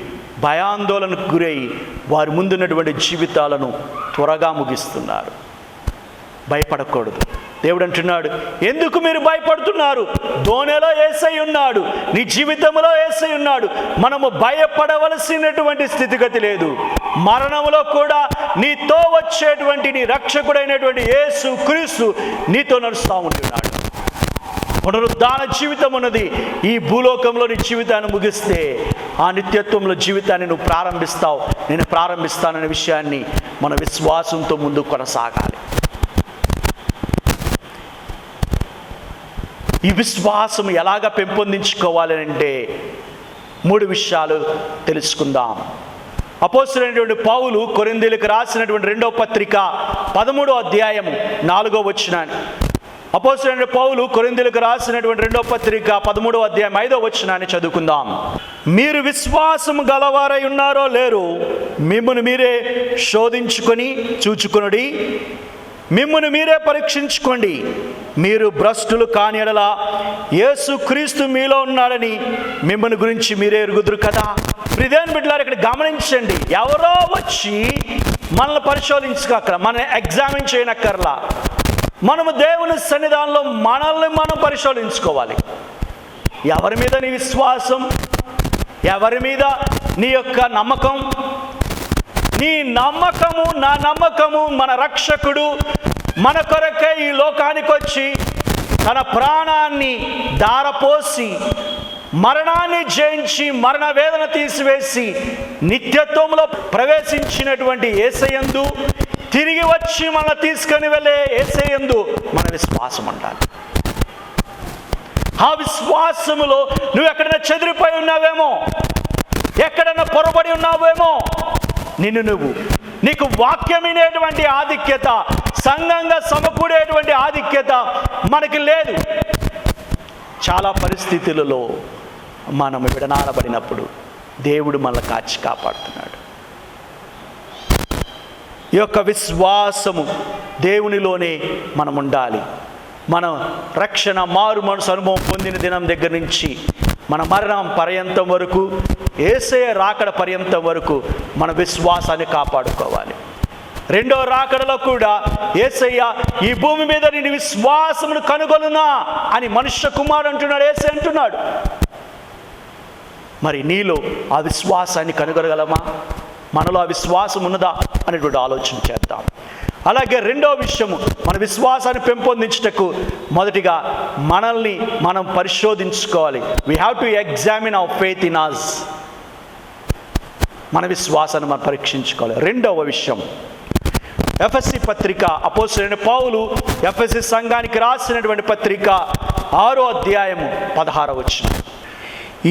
భయాందోళనకు గురై వారి ముందున్నటువంటి జీవితాలను త్వరగా ముగిస్తున్నారు. భయపడకూడదు. దేవుడు అంటున్నాడు, ఎందుకు మీరు భయపడుతున్నారు? ధోనిలో యేసయ్య ఉన్నాడు, నీ జీవితంలో యేసయ్య ఉన్నాడు. మనము భయపడవలసినటువంటి స్థితిగతి లేదు. మరణంలో కూడా నీతో వచ్చేటువంటి నీ రక్షకుడైనటువంటి యేసు క్రీస్తు నీతో నడుస్తూ ఉంటున్నాడు. పునరుద్ధాన జీవితం ఉన్నది. ఈ భూలోకంలో నీ జీవితాన్ని ముగిస్తే ఆ నిత్యత్వంలో జీవితాన్ని నువ్వు ప్రారంభిస్తావు, నేను ప్రారంభిస్తాననే విషయాన్ని మన విశ్వాసంతో ముందుకు కొనసాగాలి. ఈ విశ్వాసం ఎలాగ పెంపొందించుకోవాలి అంటే 3 విషయాలు తెలుసుకుందాం. అపోస్తలుడైనటువంటి పౌలు కొరింథీయులకు రాసినటువంటి 2వ పత్రిక 13వ అధ్యాయం 4వ వచనాన్ని, అపోస్తలుడైన పౌలు కొరింథీయులకు రాసినటువంటి 2వ పత్రిక 13వ అధ్యాయం 5వ వచనాన్ని చదువుకుందాం. మీరు విశ్వాసము గలవారై ఉన్నారో లేరు, మిమ్మును మీరే శోధించుకొని చూచుకొనుడి, మిమ్మును మీరే పరీక్షించుకోండి. మీరు భ్రష్టులు కాని యెడల యేసు క్రీస్తు మీలో ఉన్నాడని మిమ్మల్ని గురించి మీరే ఎరుగుదురు కదా. ప్రియమైన బిడ్డలారా, ఇక్కడ గమనించండి, ఎవరో వచ్చి మనల్ని పరిశోధించకర్లా, మనం ఎగ్జామిన్ చేయనక్కర్లా. మనము దేవుని సన్నిధానంలో మనల్ని మనం పరిశోధించుకోవాలి. ఎవరి మీద నీ విశ్వాసం, ఎవరి మీద నీ యొక్క నమ్మకం? నీ నమ్మకము, నా నమ్మకము మన రక్షకుడు మన కొరకే ఈ లోకానికి వచ్చి తన ప్రాణాన్ని ధారపోసి మరణాన్ని జయించి మరణ వేదన తీసివేసి నిత్యత్వంలో ప్రవేశించినటువంటి యేసయ్యందు, తిరిగి వచ్చి మనల్ని తీసుకొని వెళ్ళే యేసయ్యందు మన విశ్వాసం ఉండాలి. ఆ విశ్వాసములో నువ్వు ఎక్కడైనా చెదిరిపోయి ఉన్నావేమో, ఎక్కడైనా పొరబడి ఉన్నావేమో, నీకు వాక్యం వినేటువంటి ఆధిక్యత, సంఘంగా సమకూడేటువంటి ఆధిక్యత మనకి లేదు. చాలా పరిస్థితులలో మనం విడనాడబడినప్పుడు దేవుడు మనల్ని కాచి కాపాడుతున్నాడు. ఈ యొక్క విశ్వాసము దేవునిలోనే మనం ఉండాలి. మన రక్షణ మారు మనసు అనుభవం పొందిన దినం దగ్గర నుంచి మన మరణం పర్యంతం వరకు, యేసయ్య రాకడ పర్యంతం వరకు మన విశ్వాసాన్ని కాపాడుకోవాలి. రెండో రాకడలో కూడా యేసయ్య ఈ భూమి మీద నేను విశ్వాసమును కనుగొనునా అని మనుష్య కుమారుడు అంటున్నాడు, యేసయ్య అంటున్నాడు. మరి నీలో ఆ విశ్వాసాన్ని కనుగొనగలమా? మనలో ఆ విశ్వాసం ఉన్నదా అనేటువంటి ఆలోచన చేద్దాం. అలాగే రెండో విషయము, మన విశ్వాసాన్ని పెంపొందించుటకు మొదటిగా మనల్ని మనం పరిశోధించుకోవాలి. We have to examine our faith in us. మన విశ్వాసాన్ని మనం పరీక్షించుకోవాలి. రెండవ విషయం, ఎఫెసీ పత్రిక, అపోస్తలుడైన పౌలు ఎఫెసీ సంఘానికి రాసినటువంటి పత్రిక 6వ అధ్యాయము 16వ వచనం.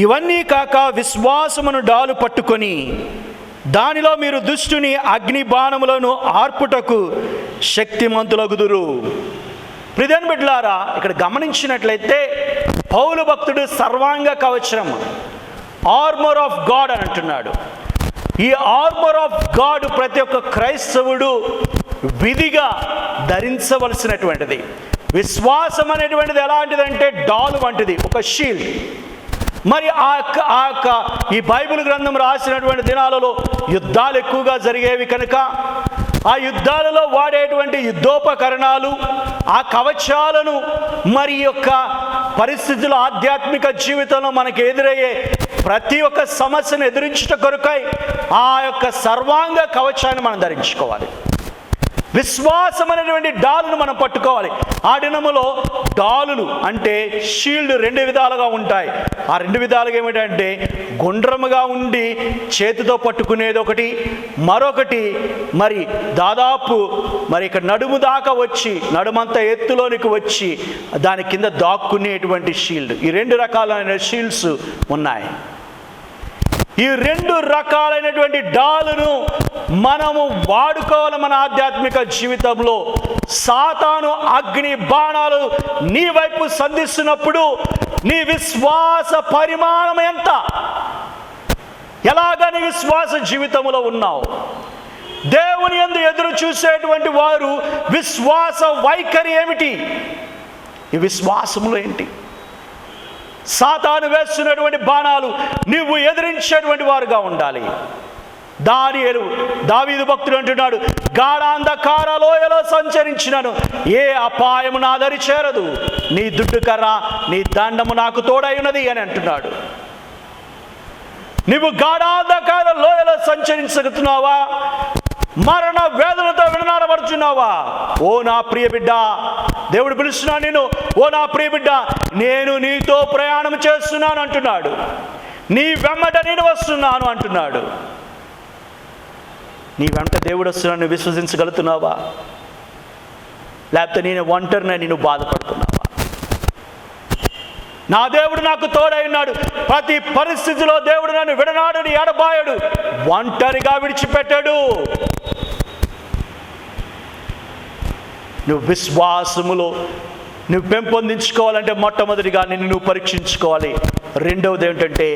ఇవన్నీ కాక విశ్వాసమును డాలు పట్టుకొని దానిలో మీరు దుష్టుని అగ్ని బాణములను ఆర్పుటకు శక్తిమంతులగుదురు. ప్రియమైన బిడ్డలారా, ఇక్కడ గమనించినట్లయితే పౌలు భక్తుడు సర్వాంగ కవచం, ఆర్మర్ ఆఫ్ గాడ్ అని అంటున్నాడు. ఈ ఆర్మర్ ఆఫ్ గాడ్ ప్రతి ఒక్క క్రైస్తవుడు విధిగా ధరించవలసినటువంటిది. విశ్వాసం అనేటువంటిది ఎలాంటిదంటే డాలు వంటిది, ఒక షీల్డ్. మరి ఈ బైబిల్ గ్రంథం రాసినటువంటి దినాలలో యుద్ధాలు ఎక్కువగా జరిగేవి కనుక ఆ యుద్ధాలలో వాడేటువంటి యుద్ధోపకరణాలు, ఆ కవచాలను, మరి యొక్క పరిస్థితులు ఆధ్యాత్మిక జీవితంలో మనకు ఎదురయ్యే ప్రతి ఒక్క సమస్యను ఎదిరించుట కొరకై ఆ యొక్క సర్వాంగ కవచాన్ని మనం ధరించుకోవాలి. విశ్వాసం అనేటువంటి డాలును మనం పట్టుకోవాలి. ఆ దినములో డాలులు అంటే షీల్డ్ రెండు విధాలుగా ఉంటాయి. ఆ రెండు విధాలుగా ఏమిటంటే గుండ్రముగా ఉండి చేతితో పట్టుకునేది ఒకటి, మరొకటి మరి దాదాపు మరి ఇక్కడ నడుము దాకా వచ్చి నడుమంత ఎత్తులోనికి వచ్చి దాని కింద దాక్కునేటువంటి షీల్డ్. ఈ రెండు రకాలైన షీల్డ్స్ ఉన్నాయి. ఈ రెండు రకాలైనటువంటి డాలును మనము వాడుకోవాలి మన ఆధ్యాత్మిక జీవితంలో. సాతాను అగ్ని బాణాలు నీ వైపు సంధిస్తున్నప్పుడు నీ విశ్వాస పరిమాణం ఎంత, ఎలాగా నీ విశ్వాస జీవితంలో ఉన్నావు? దేవుని యందు ఎదురు చూసేటువంటి వారు విశ్వాస వైఖరి ఏమిటి? ఈ విశ్వాసములో ఏంటి? సాతాను వేస్తున్నటువంటి బాణాలు నువ్వు ఎదిరించేటువంటి వారుగా ఉండాలి. దావీదు భక్తుడు అంటున్నాడు, గాఢాంధకార లోయలో సంచరించినను ఏ అపాయము నా దరి చేరదు, నీ దుడ్డు కర్ర నీ దండము నాకు తోడై ఉన్నది అని అంటున్నాడు. నువ్వు గాఢాంధకార లోయలో సంచరించుతున్నావా? మరణ వేదనతో విడనాడబడుచున్నావా? ఓ నా ప్రియ బిడ్డ, దేవుడు పిలుస్తున్నాడు నేను, ఓ నా ప్రియ బిడ్డ, నేను నీతో ప్రయాణం చేస్తున్నాను అంటున్నాడు. నీ వెంబట నేను వస్తున్నాను అంటున్నాడు. నీ వెంట దేవుడు వస్తున్నాను విశ్వసించగలుగుతున్నావా? లేకపోతే నేను ఒంటరిని నేను బాధపడుతున్నావా? నా దేవుడు నాకు తోడై ఉన్నాడు. ప్రతి పరిస్థితిలో దేవుడు నన్ను విడనాడు, ఎడబాయడు, ఒంటరిగా విడిచిపెట్టాడు. నువ్వు విశ్వాసములో నువ్వు పెంపొందించుకోవాలంటే మొట్టమొదటిగా నువ్వు పరీక్షించుకోవాలి. రెండవది ఏంటంటే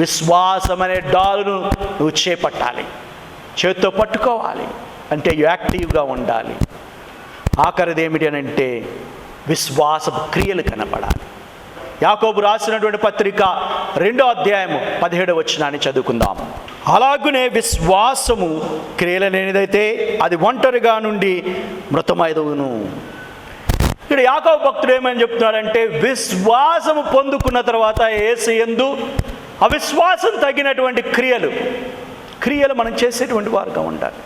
విశ్వాసం అనే డాలును నువ్వు చేపట్టాలి, చేత్తో పట్టుకోవాలి, అంటే యాక్టివ్గా ఉండాలి. ఆఖరిది ఏమిటి అని అంటే విశ్వాస క్రియలు కనపడాలి. యాకోబు రాసినటువంటి పత్రిక 2వ అధ్యాయము 17వ వచనాన్ని చదువుకుందాం. అలాగునే విశ్వాసము క్రియలు లేనిదైతే అది ఒంటరిగా నుండి మృతమైదవును. ఇక్కడ యాకోబు భక్తుడు ఏమని చెప్తున్నాడంటే, విశ్వాసము పొందుకున్న తర్వాత యేసు యందు అవిశ్వాసం తగినటువంటి క్రియలు మనం చేసేటువంటి వారుగా ఉండాలి.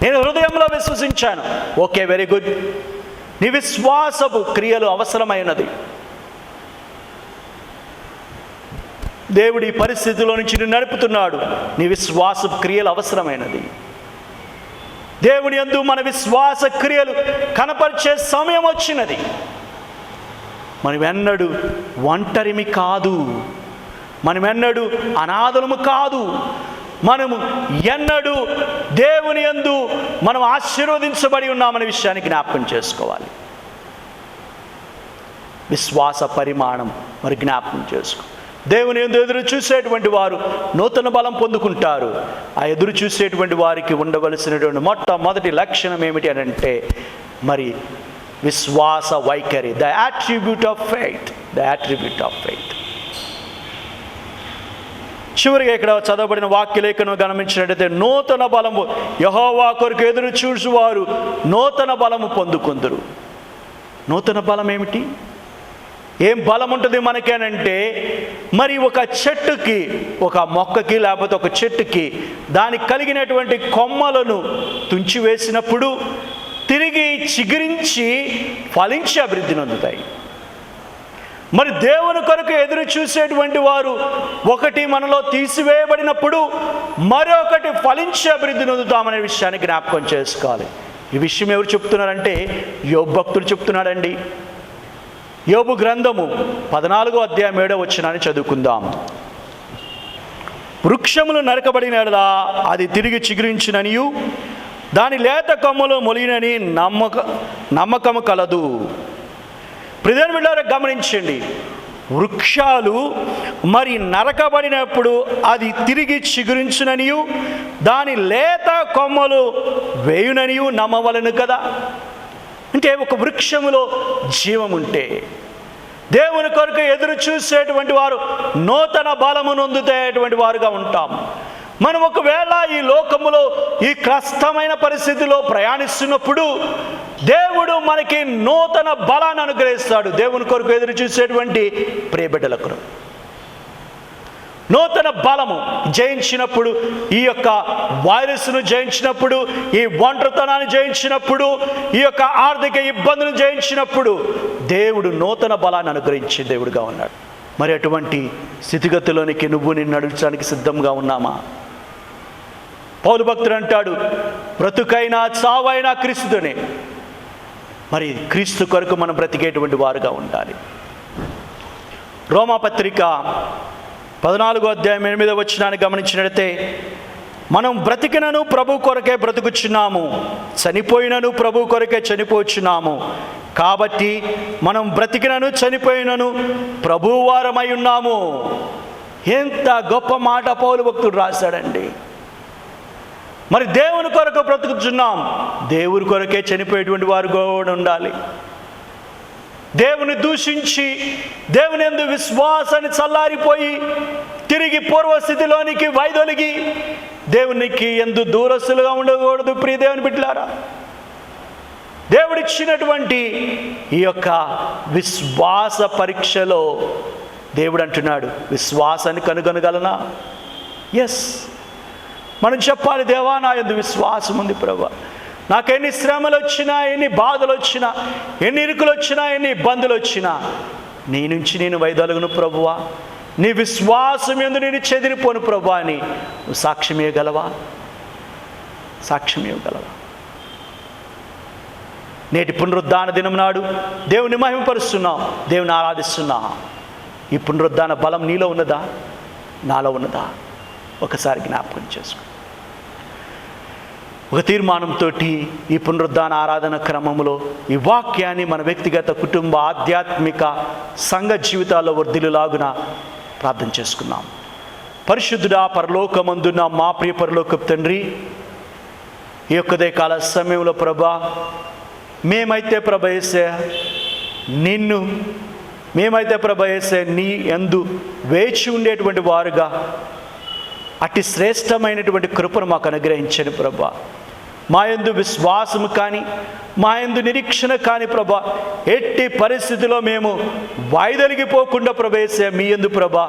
నేను హృదయంలో విశ్వసించాను, ఓకే, వెరీ గుడ్. నీ విశ్వాసపు క్రియలు అవసరమైనది. దేవుడి పరిస్థితిలో నుంచి నిన్ను నడుపుతున్నాడు, నీ విశ్వాసపు క్రియలు అవసరమైనది. దేవుని యందు మన విశ్వాస క్రియలు కనపరిచే సమయం వచ్చినది. మనం ఎన్నడూ ఒంటరిమి కాదు, మనం ఎన్నడూ అనాథలము కాదు, మనము ఎన్నడూ దేవుని యందు మనం ఆశీర్వదించబడి ఉన్నామనే విషయాన్ని జ్ఞాపకం చేసుకోవాలి. విశ్వాస పరిమాణం మరి జ్ఞాపకం చేసుకో. దేవుని యందు ఎదురు చూసేటువంటి వారు నూతన బలం పొందుకుంటారు. ఆ ఎదురు చూసేటువంటి వారికి ఉండవలసినటువంటి మొట్టమొదటి లక్షణం ఏమిటి అని అంటే, మరి విశ్వాస వైఖరి, ద అట్రిబ్యూట్ ఆఫ్ ఫెయిత్. చివరిగా ఇక్కడ చదవబడిన వాక్యలేఖను గమనించినట్లయితే, నూతన బలము, యెహోవా కొరకు ఎదురు చూసువారు నూతన బలము పొందుకుందురు. నూతన బలం ఏమిటి? ఏం బలం ఉంటుంది మనకేనంటే, మరి ఒక చెట్టుకి, ఒక మొక్కకి లేకపోతే ఒక చెట్టుకి దానికి కలిగినటువంటి కొమ్మలను తుంచివేసినప్పుడు తిరిగి చిగురించి ఫలించి అభివృద్ధి నొందుతాయి. మరి దేవుని కొరకు ఎదురు చూసేటువంటి వారు ఒకటి మనలో తీసివేయబడినప్పుడు మరొకటి ఫలించి అభివృద్ధి నొందుతామనే విషయాన్ని జ్ఞాపకం చేసుకోవాలి. ఈ విషయం ఎవరు చెప్తున్నారంటే, యోబు భక్తుడు చెప్తున్నాడండి. యోబు గ్రంథము 14వ అధ్యాయం 7వ వచనాన్ని చదువుకుందాం. వృక్షములు నరకబడినలా అది తిరిగి చిగురించిననియు దాని లేత కొమ్మలు మొలినని నమ్మకము కలదు. ప్రియమైన బిడ్డలారా, గమనించండి, వృక్షాలు మరి నరకబడినప్పుడు అది తిరిగి చిగురించుననియు దాని లేత కొమ్మలు వేయుననియు నమ్మవలను కదా. అంటే ఒక వృక్షములో జీవం ఉంటే దేవుని కొరకు ఎదురు చూసేటువంటి వారు నూతన బలము నొందుతేటువంటి వారుగా ఉంటాం. మనం ఒకవేళ ఈ లోకములో ఈ కష్టమైన పరిస్థితిలో ప్రయాణిస్తున్నప్పుడు దేవుడు మనకి నూతన బలాన్ని అనుగ్రహిస్తాడు. దేవుని కొరకు ఎదురు చూసేటువంటి ప్రియబిడ్డలకు నూతన బలము జయించినప్పుడు, ఈ యొక్క వైరస్ను జయించినప్పుడు, ఈ ఒంటరితనాన్ని జయించినప్పుడు, ఈ యొక్క ఆర్థిక ఇబ్బందులను జయించినప్పుడు దేవుడు నూతన బలాన్ని అనుగ్రహించే దేవుడుగా ఉన్నాడు. మరి అటువంటి స్థితిగతిలోనికి నువ్వు నేను నడచడానికి సిద్ధంగా ఉన్నామా? పౌలు భక్తుడు అంటాడు, బ్రతుకైనా చావైనా క్రీస్తుతోనే. మరి క్రీస్తు కొరకు మనం బ్రతికేటువంటి వారుగా ఉండాలి. రోమాపత్రిక 14వ అధ్యాయం 8వ వచనాన్ని గమనించినట్లయితే, మనం బ్రతికినను ప్రభు కొరకే బ్రతుకుచున్నాము, చనిపోయినను ప్రభు కొరకే చనిపోచున్నాము. కాబట్టి మనం బ్రతికినను చనిపోయినను ప్రభువారమై ఉన్నాము. ఎంత గొప్ప మాట పౌలు భక్తుడు రాశాడండి. మరి దేవుని కొరకు బ్రతుకుచున్నాం, దేవుని కొరకే చనిపోయేటువంటి వారు కూడా ఉండాలి. దేవుని దూషించి దేవుని యందు విశ్వాసాన్ని చల్లారిపోయి తిరిగి పూర్వస్థితిలోనికి వైదొలిగి దేవునికి యందు దూరస్తులుగా ఉండకూడదు. ప్రియ దేవుని బిడ్డలారా, దేవుడిచ్చినటువంటి ఈ యొక్క విశ్వాస పరీక్షలో దేవుడు అంటున్నాడు, విశ్వాసాన్ని కనుగొనగలనా? ఎస్, మనం చెప్పాలి, దేవా నా యందు విశ్వాసం ఉంది ప్రభువా. నాకు ఎన్ని శ్రమలు వచ్చినా, ఎన్ని బాధలు వచ్చినా, ఎన్ని ఇరుకులు వచ్చినా, ఎన్ని ఇబ్బందులు వచ్చినా నీ నుంచి నేను వైదొలగను ప్రభువా. నీ విశ్వాసం యందు నేను చెదిరిపోను ప్రభువా అని సాక్ష్యం ఇవ్వగలవా? నేటి పునరుద్ధాన దినం నాడు దేవుని మహిమపరుస్తున్నాం, దేవుని ఆరాధిస్తున్నాం. ఈ పునరుద్ధాన బలం నీలో ఉన్నదా, నాలో ఉన్నదా? ఒకసారి జ్ఞాపకం చేసుకో. ఒక తీర్మానంతో ఈ పునరుద్ధాన ఆరాధన క్రమంలో ఈ వాక్యాన్ని మన వ్యక్తిగత, కుటుంబ, ఆధ్యాత్మిక, సంఘ జీవితాల్లో వర్ధిల్లులాగున ప్రార్థన చేసుకున్నాం. పరిశుద్ధుడా, పరలోకమందున్న మా ప్రియ పరలోకపు తండ్రి, ఈ యొక్కదే కాల సమయంలో ప్రభా, మేమైతే ప్రభా యేసయ్యా నిన్ను మేమైతే ప్రభా యేసయ్య నీ యందు వేచి ఉండేటువంటి వారుగా అతి శ్రేష్టమైనటువంటి కృపను మాకు అనుగ్రహించండి ప్రభా. మా యందు విశ్వాసము కానీ మా యందు నిరీక్షణ కానీ ప్రభా ఎట్టి పరిస్థితిలో మేము వాయిదలిగిపోకుండా ప్రభా యేసయ్య మీ యందు ప్రభా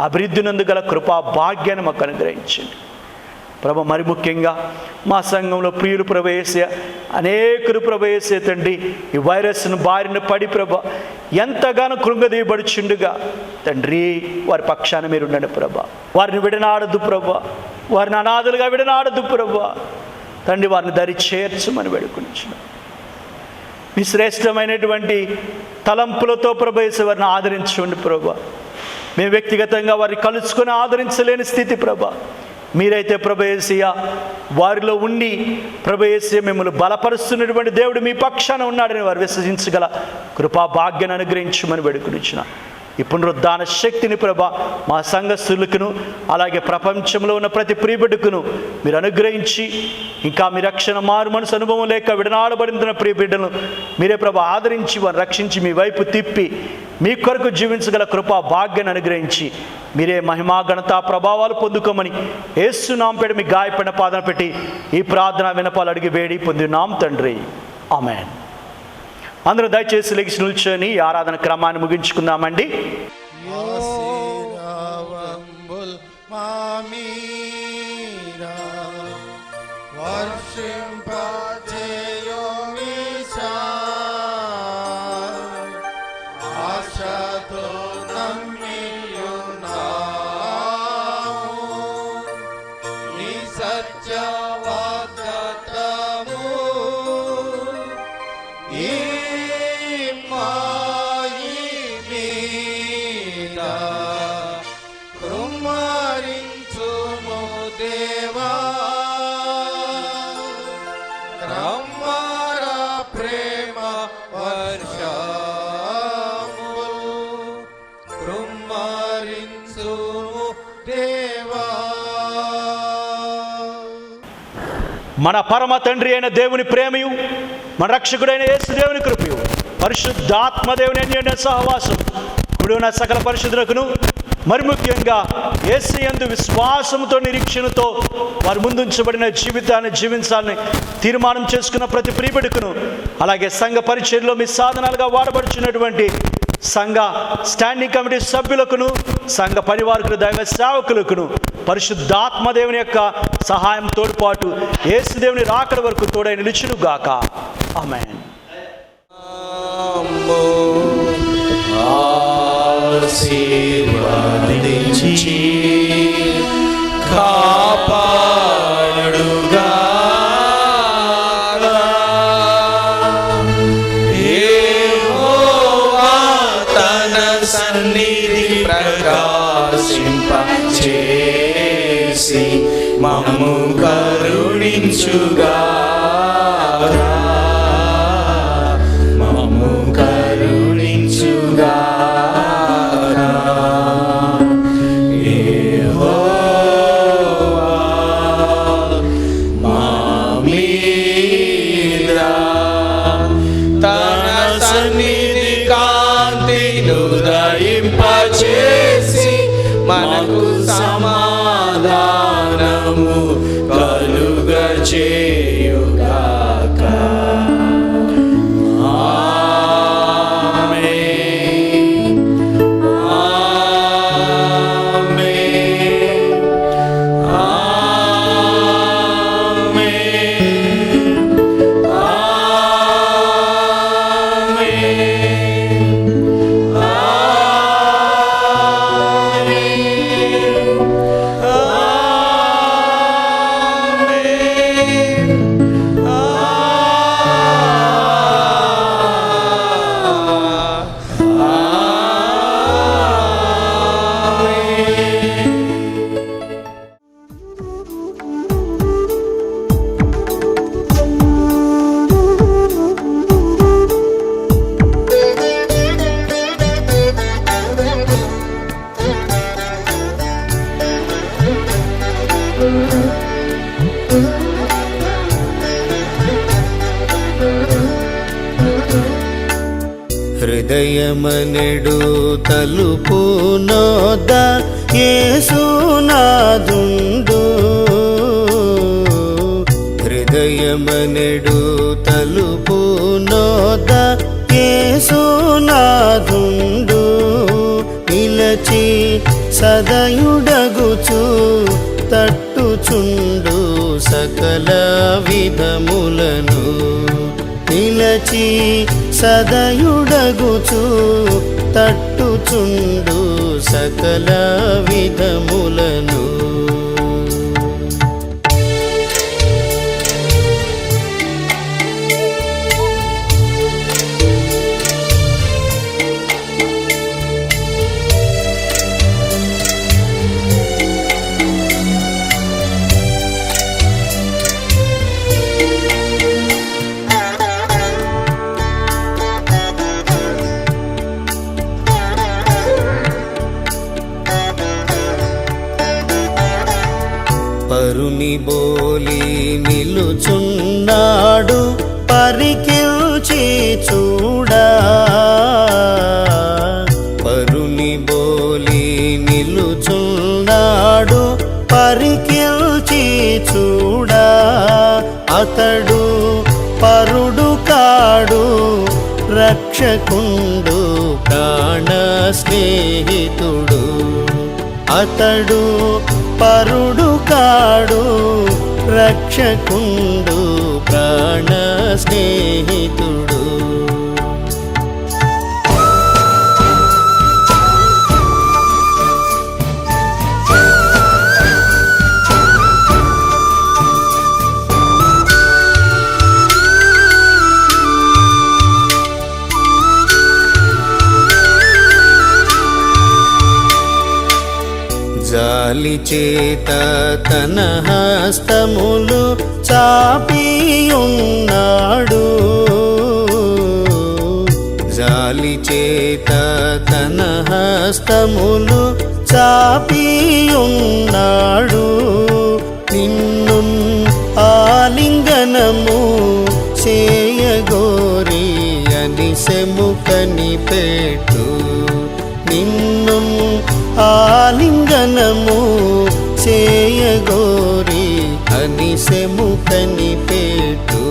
అభివృద్ధినందు గల కృపా భాగ్యాన్ని మాకు అనుగ్రహించండి ప్రభా. మరి ముఖ్యంగా మా సంఘంలో ప్రియులు ప్రభా యేసయ్య అనేకులు ప్రభా యేసయ్య తండ్రి ఈ వైరస్ను బారిన పడి ప్రభా ఎంతగానో కృంగదీయబడుచుండుగా తండ్రి వారి పక్షాన మీరు ఉండండి ప్రభా. వారిని విడనాడద్దు ప్రభా, వారిని అనాథలుగా విడనాడద్దు ప్రభా తండ్రి. వారిని దరి చేర్చమని వేడుకుంటున్నాం. మీ శ్రేష్టమైనటువంటి తలంపులతో ప్రభా యేసయ్య వారిని ఆదరించండి ప్రభా. మేము వ్యక్తిగతంగా వారిని కలుసుకొని ఆదరించలేని స్థితి ప్రభా. మీరైతే ప్రభా యేసయ్య వారిలో ఉండి ప్రభా యేసయ్య మిమ్మల్ని బలపరుస్తున్నటువంటి దేవుడు మీ పక్షాన ఉన్నాడని వారు విశ్వసించగల కృపా భాగ్యాన్ని అనుగ్రహించమని వేడుకునిచ్చిన ఈ పునరుద్ధాన శక్తిని ప్రభా మా సంఘస్థులకును అలాగే ప్రపంచంలో ఉన్న ప్రతి ప్రియబిడ్డకును మీరు అనుగ్రహించి ఇంకా మీ రక్షణ మారు మనసు అనుభవం లేక విడనాడబడిన ప్రియబిడ్డలను మీరే ప్రభా ఆదరించి వారిని రక్షించి మీ వైపు తిప్పి మీ కొరకు జీవించగల కృపా భాగ్యాన్ని అనుగ్రహించి మీరే మహిమా ఘనత ప్రభావాలు పొందుకోమని యేసు నామముపేట మీ గాయపడిన పాదన పెట్టి ఈ ప్రార్థన వినపాలు అడిగి వేడి పొందినాం తండ్రి, ఆమేన్. అందరూ దయచేసి లేచి నిల్చొని ఈ ఆరాధన క్రమాన్ని ముగించుకుందామండి. మన పరమ తండ్రి అయిన దేవుని ప్రేమయు మన రక్షకుడైన యేసు దేవుని కృపయు పరిశుద్ధాత్మ దేవుని అన్యోన్య సహవాసం ఇప్పుడు ఉన్న సకల పరిశుద్ధులకును మరి ముఖ్యంగా యేసు యందు విశ్వాసంతో నిరీక్షణతో వారి ముందుంచబడిన జీవితాన్ని జీవించాలని తీర్మానం చేసుకున్న ప్రతి ప్రియబిడ్డకును అలాగే సంఘ పరిచర్యలో మీ సాధనాలుగా వాడబడుచున్నటువంటి సంఘ స్టాండింగ్ కమిటీ సభ్యులకును సంఘ పరివారకులు దైవ సేవకులకును పరిశుద్ధాత్మదేవుని యొక్క సహాయం తోడ్పాటు యేసు దేవుని రాకడ వరకు తోడై నిలుచును గాక. ఆమేన్. ఆశీర్వదించి కాపాడుగా సన్నిధి ప్రకాశింపచేసి మమ్ము కరుణించుగా మమ్ము కరుణించుగా మా మీద తన సన్నిధి కాంతిను ఉదయింపచేసి మనకు సమాధానము కలుగచేయుగాక. ఆమేన్. ఆమేన్. హృదయమనెడు తలుపు నోద యేసునాదుండు. హృదయమనెడు తలుపు నోద యేసునాదుండు. నిలచి సదయుడగుచు తట్టుచుండు సకల విధములను. నిలచి సదయుడగుచు తట్టుచుండు సకల విధములను. పరుని బోలి నిలుచున్నాడు పరికిల్చి చూడా. పరుని బోలి నిలుచున్నాడు పరికిల్చి చూడా. అతడు పరుడు కాడు రక్షకుండు ప్రాణ స్నేహితుడు. అతడు పరుడు కాడు రక్షకుండు ప్రాణ స్నేహితుడు. జాలి చేత తన హస్తములు చాపియున్నాడు. జాలి చేత తన హస్తములు చాపియున్నాడు. నిన్ను ఆలింగనము చేయగోరి అనిసెము కనిపెట్టు. నిన్ను ఆలింగనము చేయగోరి అనిసెము కనిపెట్టు.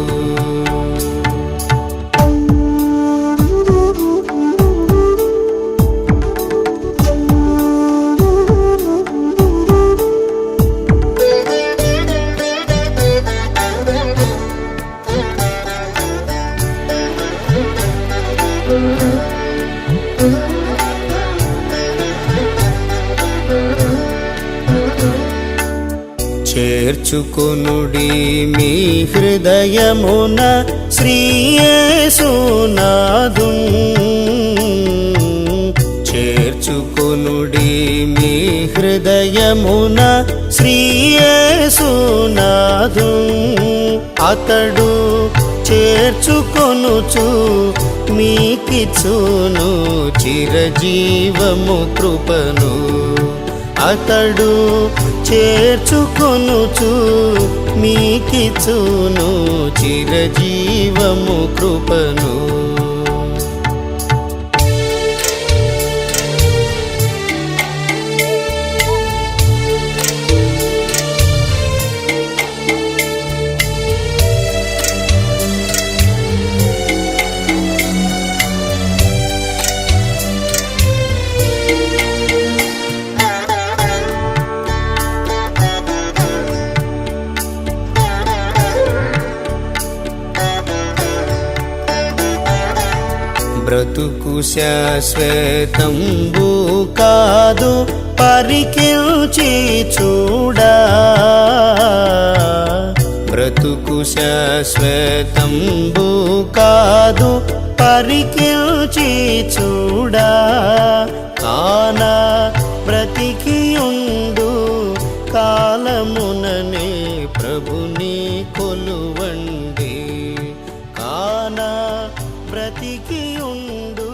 చేర్చుకొనుడి మీ హృదయమున శ్రీ యేసునాథున్. చేర్చుకొనుడి మీ హృదయమున శ్రీ యేసునాథున్. అతడు చేర్చుకొనుచు మీకిచ్చును చిరజీవము కృపను. అతడు చేర్చుకొనుచు మీకిచ్చును చిరజీవము కృపను. బ్రతుకు శాశ్వతంబు కాదు పరికిల్చి చూడా. బ్రతుకు శాశ్వతంబు కాదు పరికిల్చి చూడా. కానా బ్రతికియుండు కాలముననే ప్రభుని కొలువండి. కానా బ్రతికియుండు